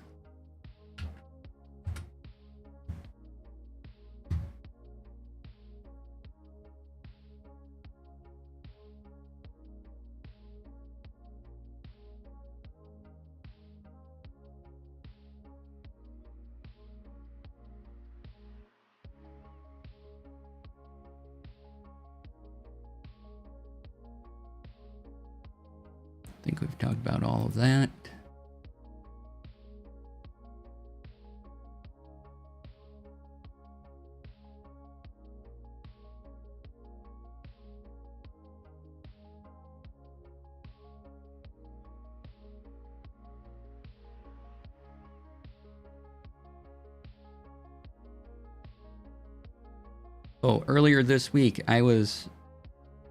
I think we've talked about all of that. Oh, earlier this week, I was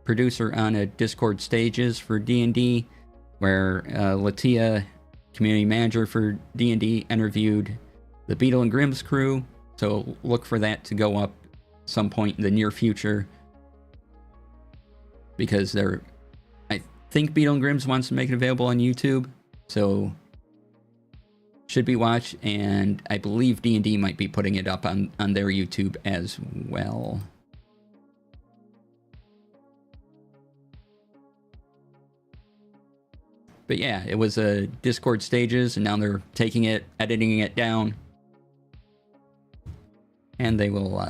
producer on a Discord stages for D&D, where Latia, community manager for D&D, interviewed the Beetle and Grimm's crew. So look for that to go up some point in the near future, because I think Beetle and Grimm's wants to make it available on YouTube, so should be watched, and I believe D&D might be putting it up on their YouTube as well. But yeah, it was a Discord stages, and now they're taking it, editing it down, and they will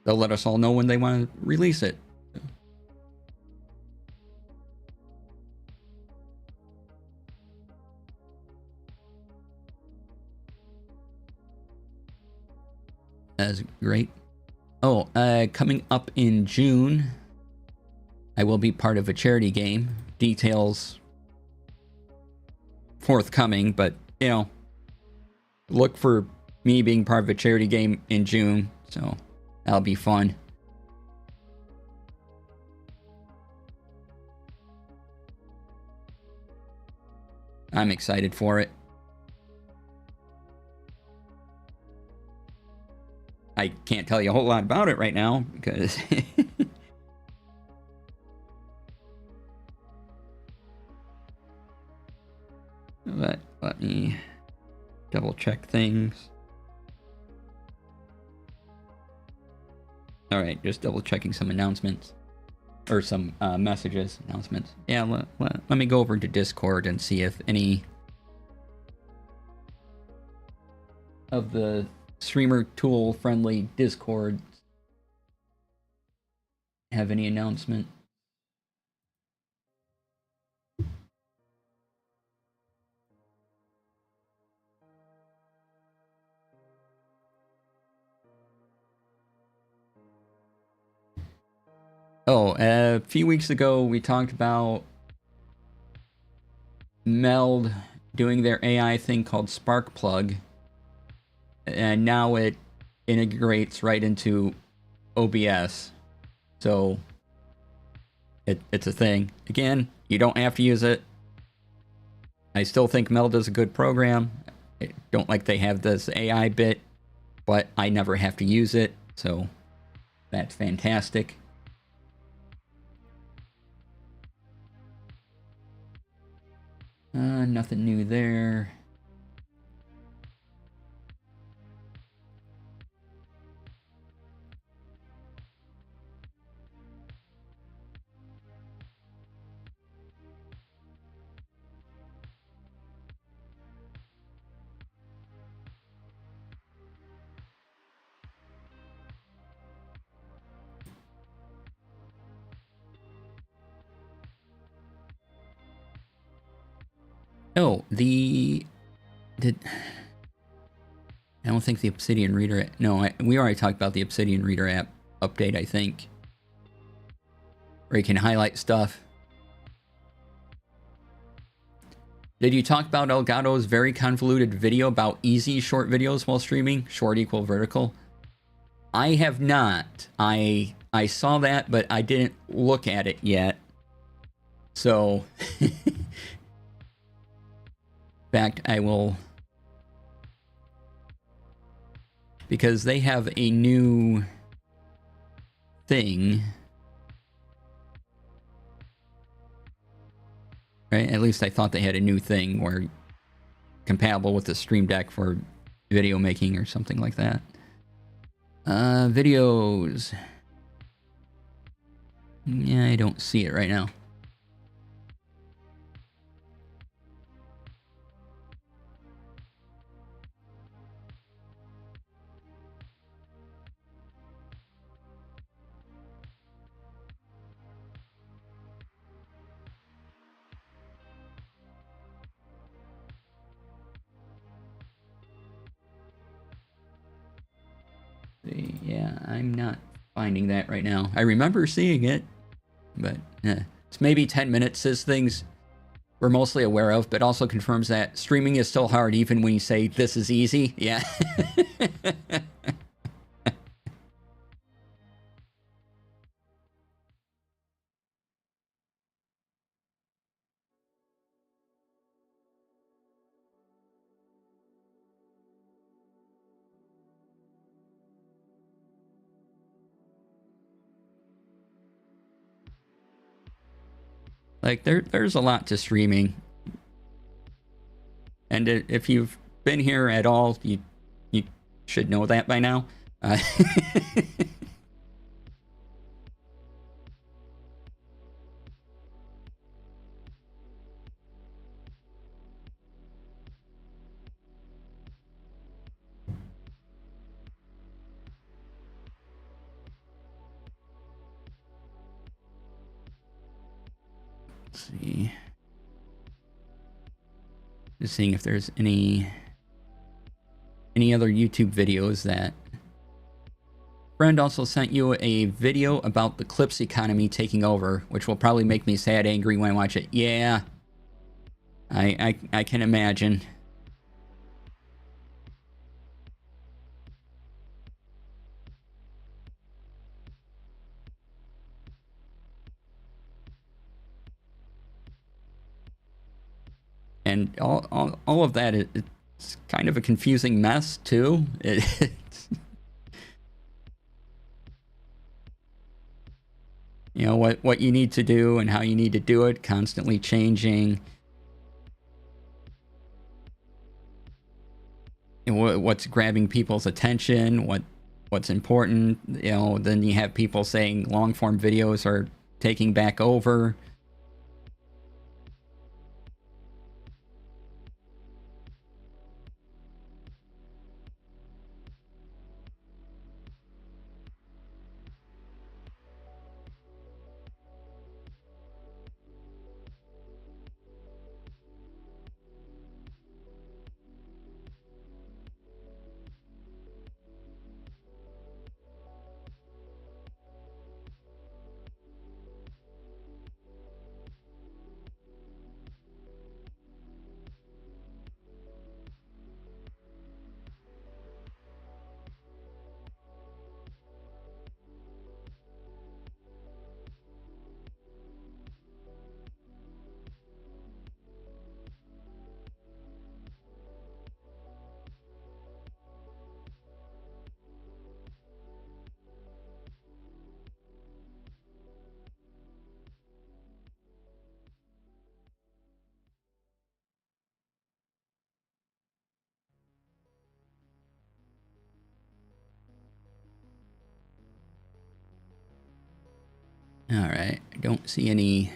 they'll let us all know when they want to release it. That's great. Oh, coming up in June, I will be part of a charity game. Details forthcoming, but, you know, look for me being part of a charity game in June, so that'll be fun. I'm excited for it. I can't tell you a whole lot about it right now because but let me double check things. All right, just double checking some announcements or some messages, announcements. Yeah, let me go over to Discord and see if any of the streamer tool friendly Discords have any announcement. Oh, a few weeks ago we talked about Meld doing their AI thing called Sparkplug, and now it integrates right into OBS. So it's a thing. Again, you don't have to use it. I still think Meld is a good program. I don't like they have this AI bit, but I never have to use it, so that's fantastic. Nothing new there. Oh, I don't think the Obsidian Reader... No, we already talked about the Obsidian Reader app update, I think. Where you can highlight stuff. Did you talk about Elgato's very convoluted video about easy short videos while streaming? Short equal vertical? I have not. I saw that, but I didn't look at it yet. So... In fact, I will... Because they have a new thing. Right? At least I thought they had a new thing where compatible with the Stream Deck for video making or something like that. Videos. Yeah, I don't see it right now. Yeah, I'm not finding that right now. I remember seeing it, but it's maybe 10 minutes. Says things we're mostly aware of, but also confirms that streaming is still hard even when you say this is easy. Yeah. Like there's a lot to streaming, and if you've been here at all, you should know that by now. Let's see. Just seeing if there's any other YouTube videos that... Friend also sent you a video about the Clips economy taking over, which will probably make me sad angry when I watch it. Yeah. I can imagine. And all of that, it's kind of a confusing mess, too. You know, what you need to do and how you need to do it, constantly changing. And what's grabbing people's attention, what's important. You know, then you have people saying long form videos are taking back over. Alright, I don't see any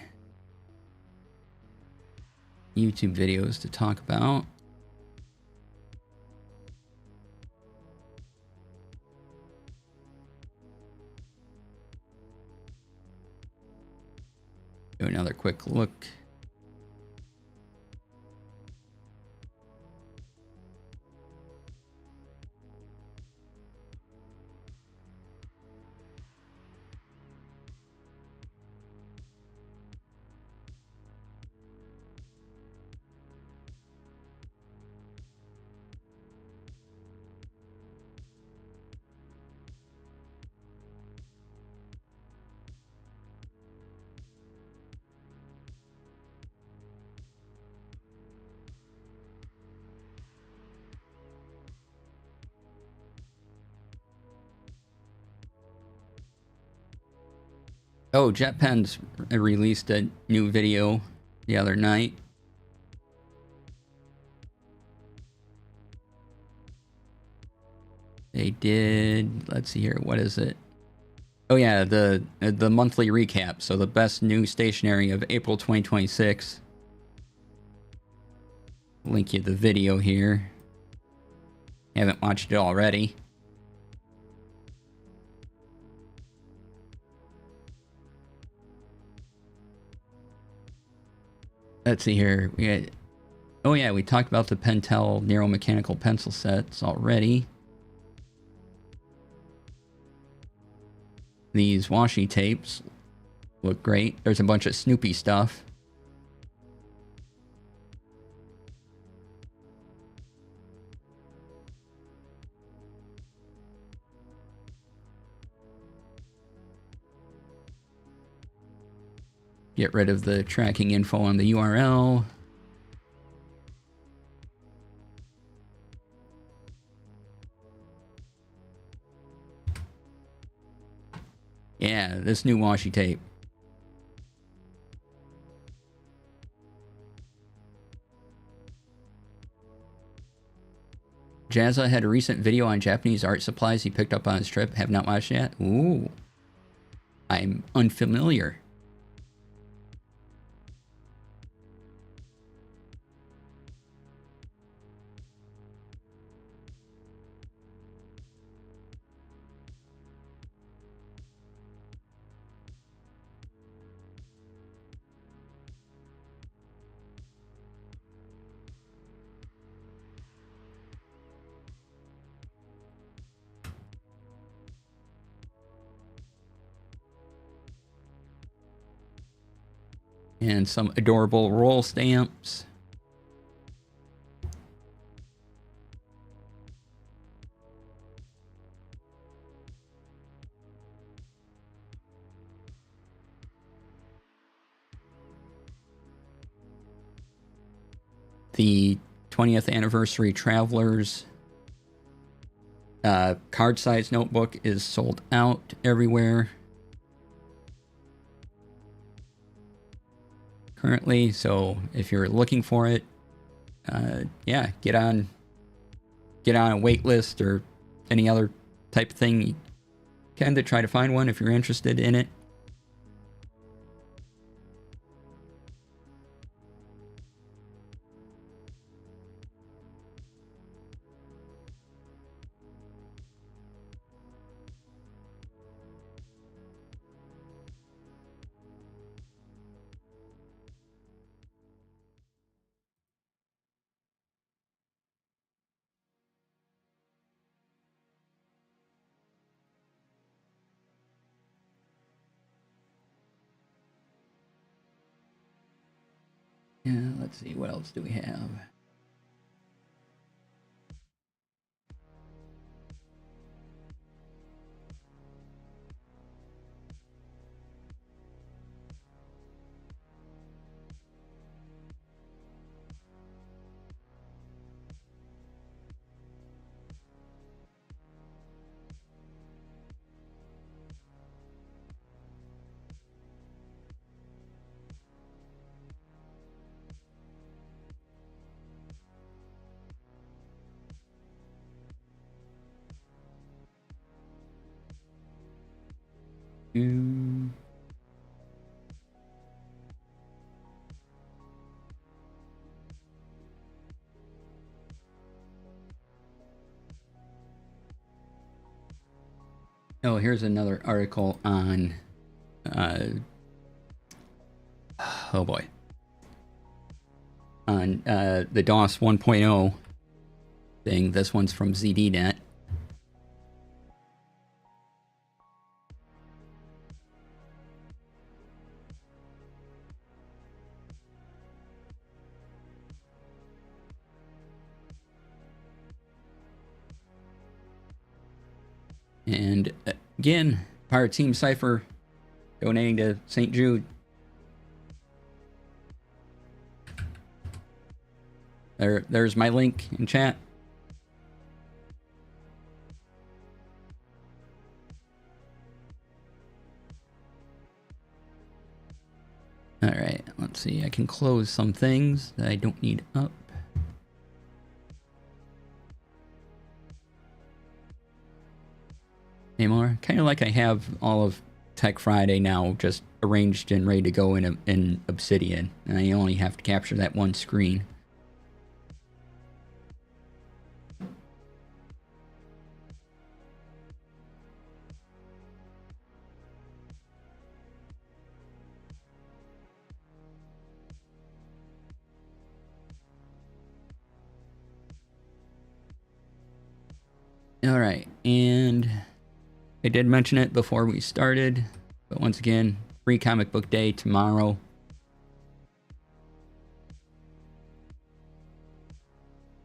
YouTube videos to talk about. Do another quick look. Oh, JetPens released a new video the other night. They did, let's see here, what is it? Oh yeah, the monthly recap. So the best new stationery of April 2026. Link you the video here. Haven't watched it already. Let's see here. We got, oh yeah, we talked about the Pentel neuromechanical pencil sets already. These washi tapes look great. There's a bunch of Snoopy stuff. Get rid of the tracking info on the URL. Yeah, this new washi tape. Jazza had a recent video on Japanese art supplies he picked up on his trip. Have not watched yet? Ooh. I'm unfamiliar. And some adorable roll stamps. The 20th Anniversary Travelers card size notebook is sold out everywhere currently, so if you're looking for it, yeah, get on a wait list or any other type of thing you can to try to find one if you're interested in it. Yeah, let's see, what else do we have? Oh, here's another article on, oh boy, on the DOS 1.0 thing. This one's from ZDNet. And again, Pirate Team Cypher donating to St. Jude. There's my link in chat. All right, let's see. I can close some things that I don't need up. Anymore. Kind of like I have all of Tech Friday now just arranged and ready to go in Obsidian. And I only have to capture that one screen. All right, and I did mention it before we started, but once again, free comic book day tomorrow.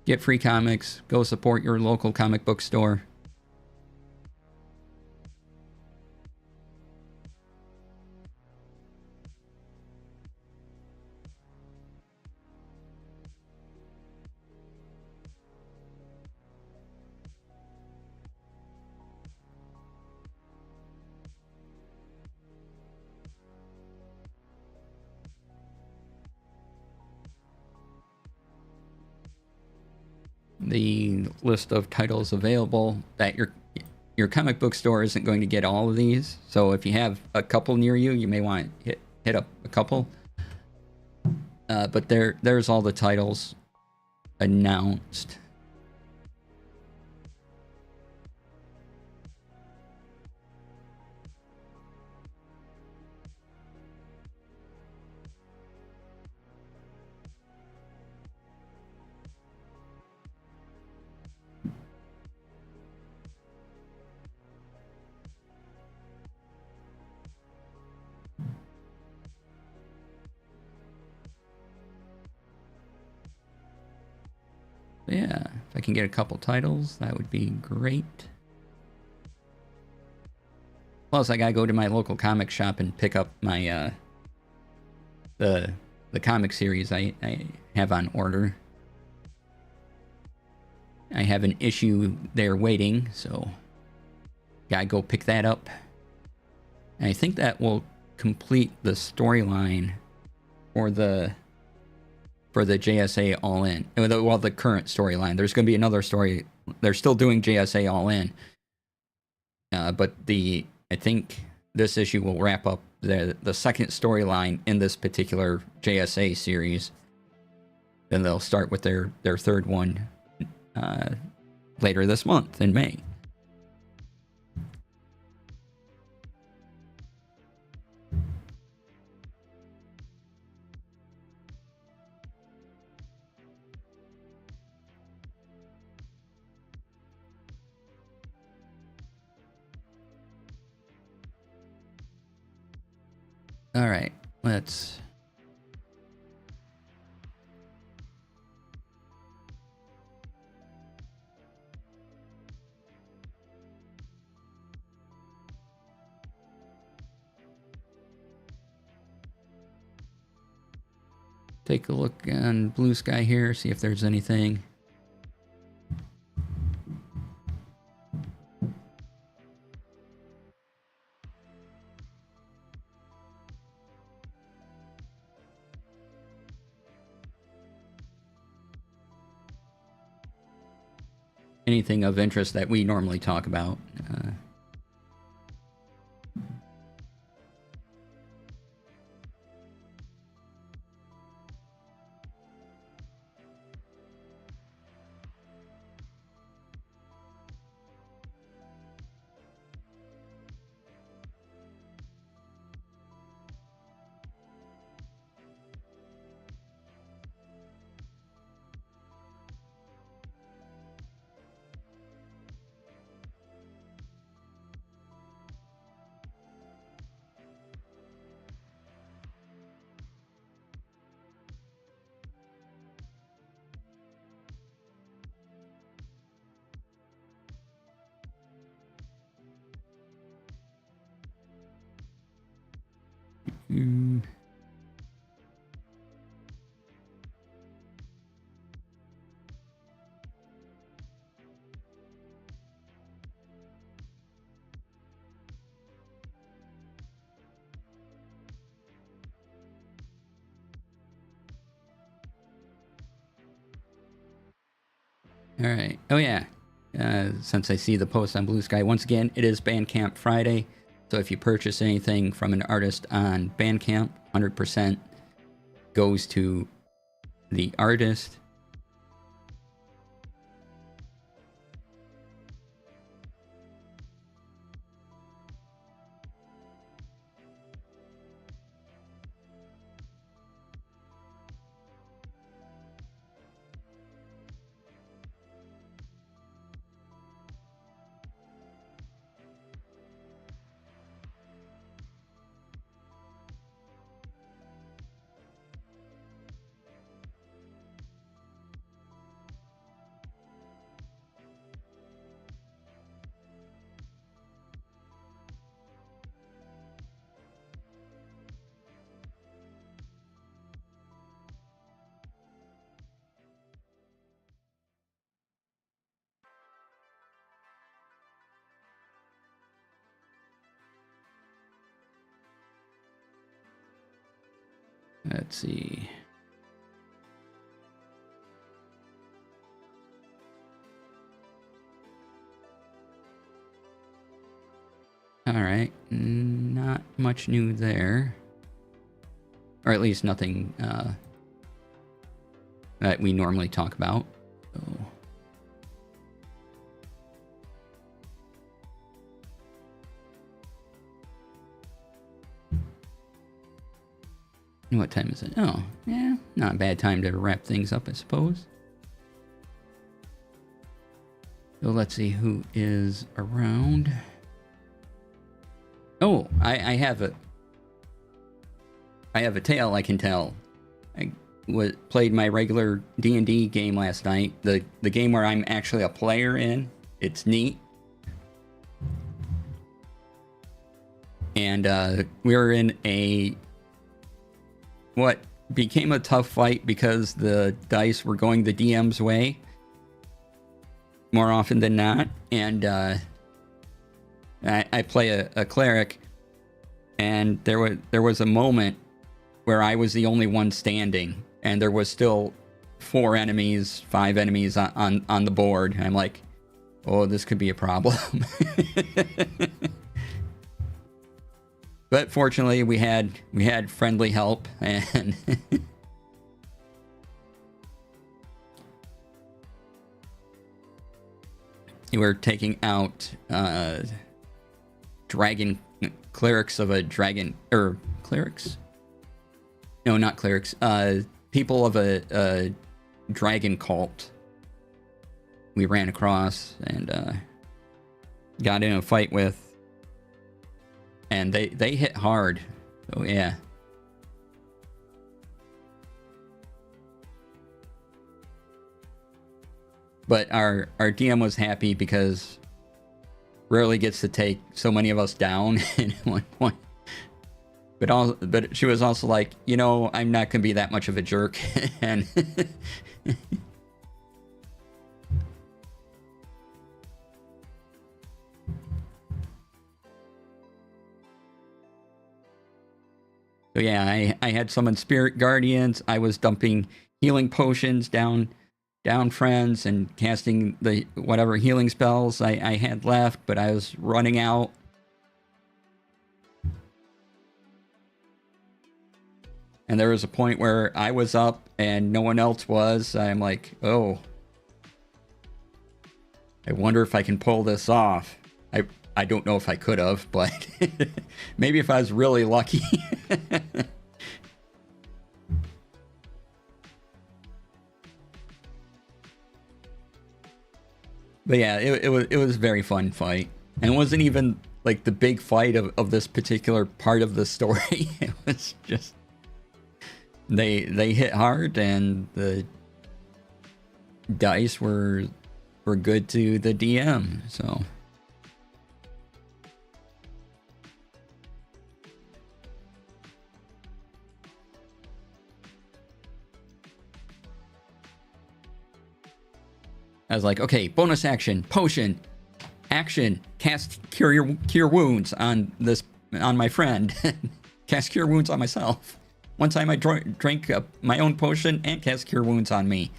Get free comics, go support your local comic book store. The list of titles available that your comic book store isn't going to get all of these. So if you have a couple near you, you may want to hit up a couple. But there's all the titles announced. Yeah, if I can get a couple titles, that would be great. Plus, I gotta go to my local comic shop and pick up my the comic series I have on order. I have an issue there waiting, so gotta go pick that up. And I think that will complete the storyline for the JSA All In. Well, the current storyline. There's going to be another story. They're still doing JSA All In, but I think this issue will wrap up the second storyline in this particular JSA series. Then they'll start with their third one later this month in May. All right, let's take a look on Blue Sky here, see if there's anything. Anything of interest that we normally talk about. All right. Oh, yeah. Since I see the post on Blue Sky, once again, it is Bandcamp Friday. So if you purchase anything from an artist on Bandcamp, 100% goes to the artist. Let's see. All right, not much new there. Or at least nothing that we normally talk about. So. What time is it? Oh, yeah, not a bad time to wrap things up, I suppose. So let's see who is around. Oh, I have a tale I can tell. I played my regular D&D game last night. The game where I'm actually a player in. It's neat. And we were in what became a tough fight because the dice were going the DM's way. more often than not, and I play a cleric, and there was a moment where I was the only one standing, and there was still 5 enemies on the board. And I'm like, oh, this could be a problem. But fortunately, we had friendly help, and we were taking out dragon clerics of a dragon, or clerics? No, not clerics. People of a dragon cult. We ran across and got in a fight with, and they hit hard. So yeah. But our DM was happy because rarely gets to take so many of us down in one point. But she was also like, you know, I'm not gonna be that much of a jerk, and so yeah, I had summoned spirit guardians. I was dumping healing potions down friends and casting the whatever healing spells I had left, but I was running out. And there was a point where I was up and no one else was. I'm like, oh, I wonder if I can pull this off. I don't know if I could have, but maybe if I was really lucky. But yeah, it was a very fun fight. And it wasn't even like the big fight of this particular part of the story. It was just they hit hard, and the dice were good to the DM, so I was like, okay, bonus action, potion, action, cast cure wounds on my friend, cast cure wounds on myself. One time I drank my own potion and cast cure wounds on me,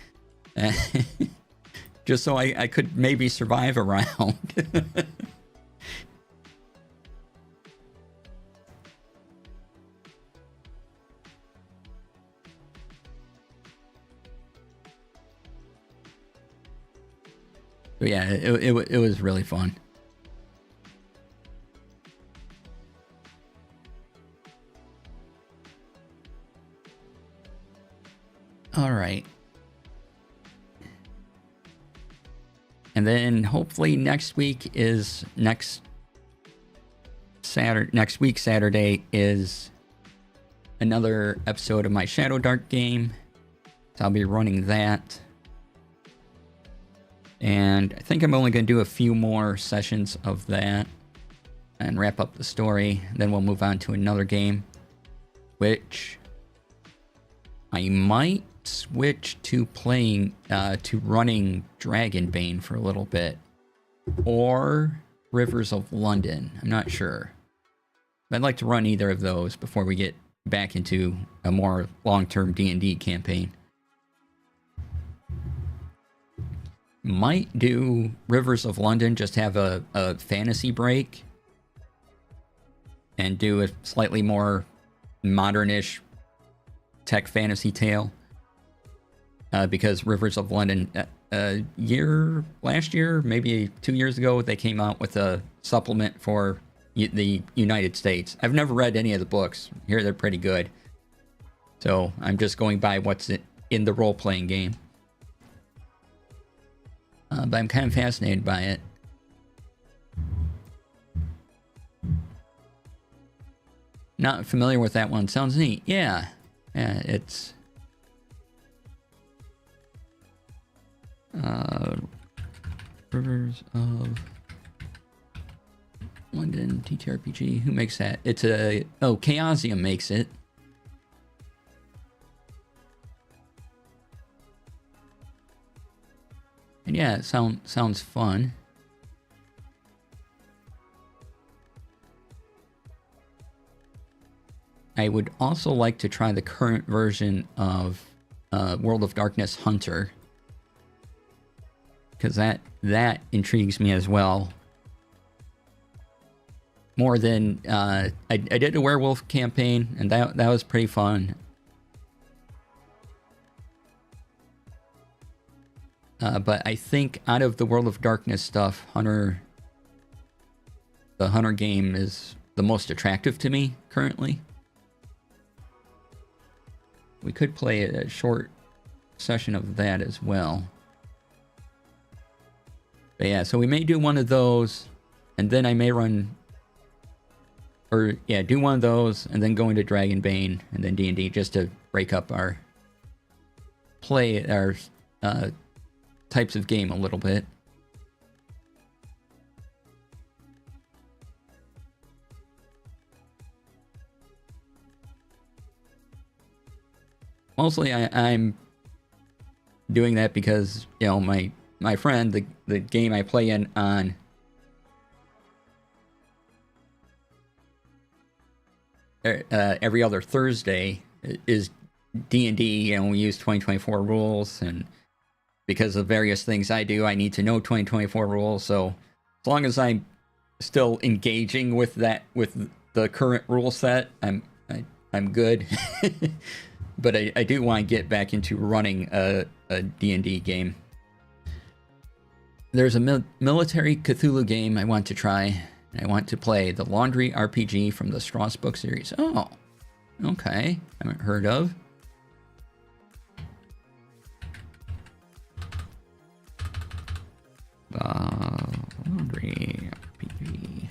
just so I could maybe survive a round. But yeah, it was really fun. All right. And then hopefully next week Saturday is another episode of my Shadow Dark game. So I'll be running that. And I think I'm only going to do a few more sessions of that and wrap up the story. Then we'll move on to another game, which I might switch to playing, to running Dragonbane for a little bit. Or Rivers of London. I'm not sure. But I'd like to run either of those before we get back into a more long-term D&D campaign. Might do Rivers of London, just have a fantasy break and do a slightly more modern-ish tech fantasy tale, because Rivers of London, last year, maybe 2 years ago, they came out with a supplement for the United States. I've never read any of the books. Here they're pretty good, so I'm just going by what's in the role-playing game. But I'm kind of fascinated by it. Not familiar with that one. Sounds neat. Yeah. Yeah, it's... Rivers of London, ttrpg. Who makes that? It's a... Oh, Chaosium makes it. And yeah, it sounds fun. I would also like to try the current version of World of Darkness Hunter, because that intrigues me as well. More than I did a werewolf campaign, and that was pretty fun. But I think out of the World of Darkness stuff, the Hunter game is the most attractive to me currently. We could play a short session of that as well. But yeah, so we may do one of those, and then I may run... Or, yeah, do one of those, and then go into Dragonbane, and then D&D, just to break up our... types of game a little bit. Mostly I'm doing that because, you know, my friend, the game I play in on every other Thursday is D&D, and we use 2024 rules, and because of various things I do, I need to know 2024 rules. So as long as I'm still engaging with the current rule set, I'm good. But I do want to get back into running a D&D game. There's a military Cthulhu game I want to try. I want to play the Laundry RPG from the Strauss book series. Oh, okay. Haven't heard of. Laundry RPG.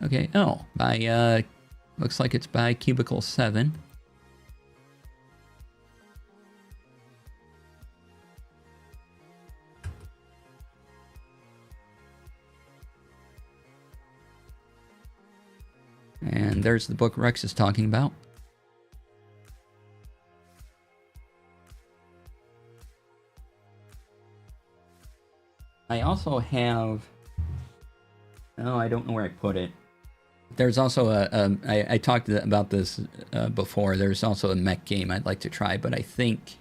Okay, oh, by, looks like it's by Cubicle 7. And there's the book Rex is talking about. I also have... Oh, I don't know where I put it. There's also I talked about this before. There's also a mech game I'd like to try, but I think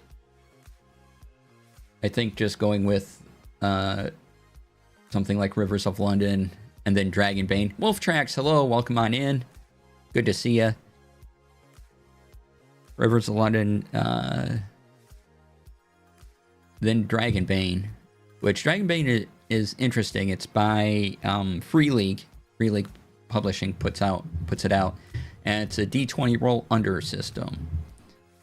just going with something like Rivers of London and then Dragonbane. Wolf Tracks, hello, welcome on in. Good to see ya. Rivers of London, then Dragonbane, which Dragonbane is interesting. It's by Free League. Free League Publishing puts it out, and it's a D20 roll under system.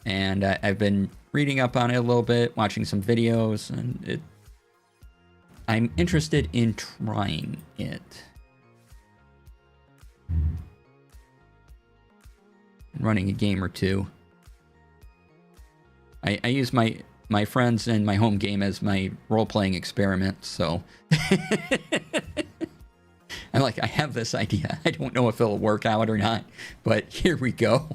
And I've been reading up on it a little bit, watching some videos, and I'm interested in trying it. Running a game or two. I use my friends and my home game as my role-playing experiments, so... I'm like, I have this idea. I don't know if it'll work out or not, but here we go.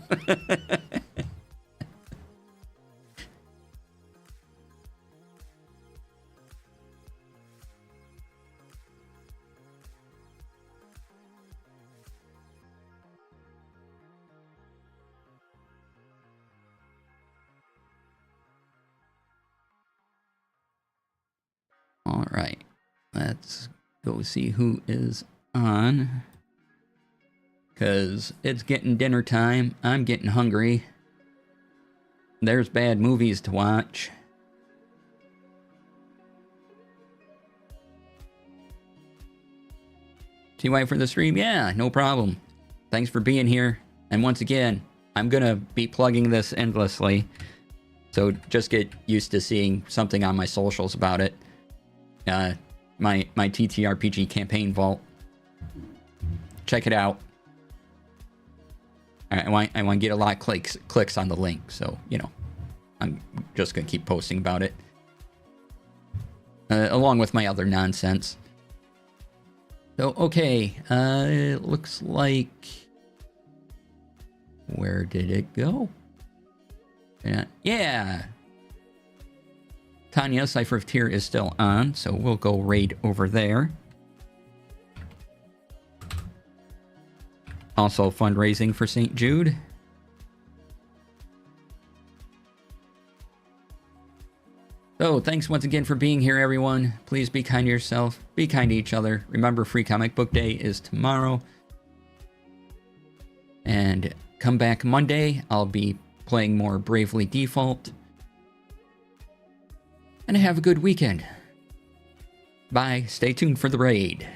All right, let's go see who is on, because it's getting dinner time. I'm getting hungry. There's bad movies to watch. TY for the stream? Yeah, no problem. Thanks for being here. And once again, I'm gonna be plugging this endlessly, so just get used to seeing something on my socials about it. My ttrpg campaign vault. Check it out. I want to get a lot of clicks on the link, so you know, I'm just gonna keep posting about it, along with my other nonsense. So, okay, it looks like... Where did it go? Yeah! Tanya, Cipher of Tyr is still on, so we'll go raid over there. Also fundraising for St. Jude. So, thanks once again for being here, everyone. Please be kind to yourself. Be kind to each other. Remember, Free Comic Book Day is tomorrow. And come back Monday. I'll be playing more Bravely Default. And have a good weekend. Bye. Stay tuned for the raid.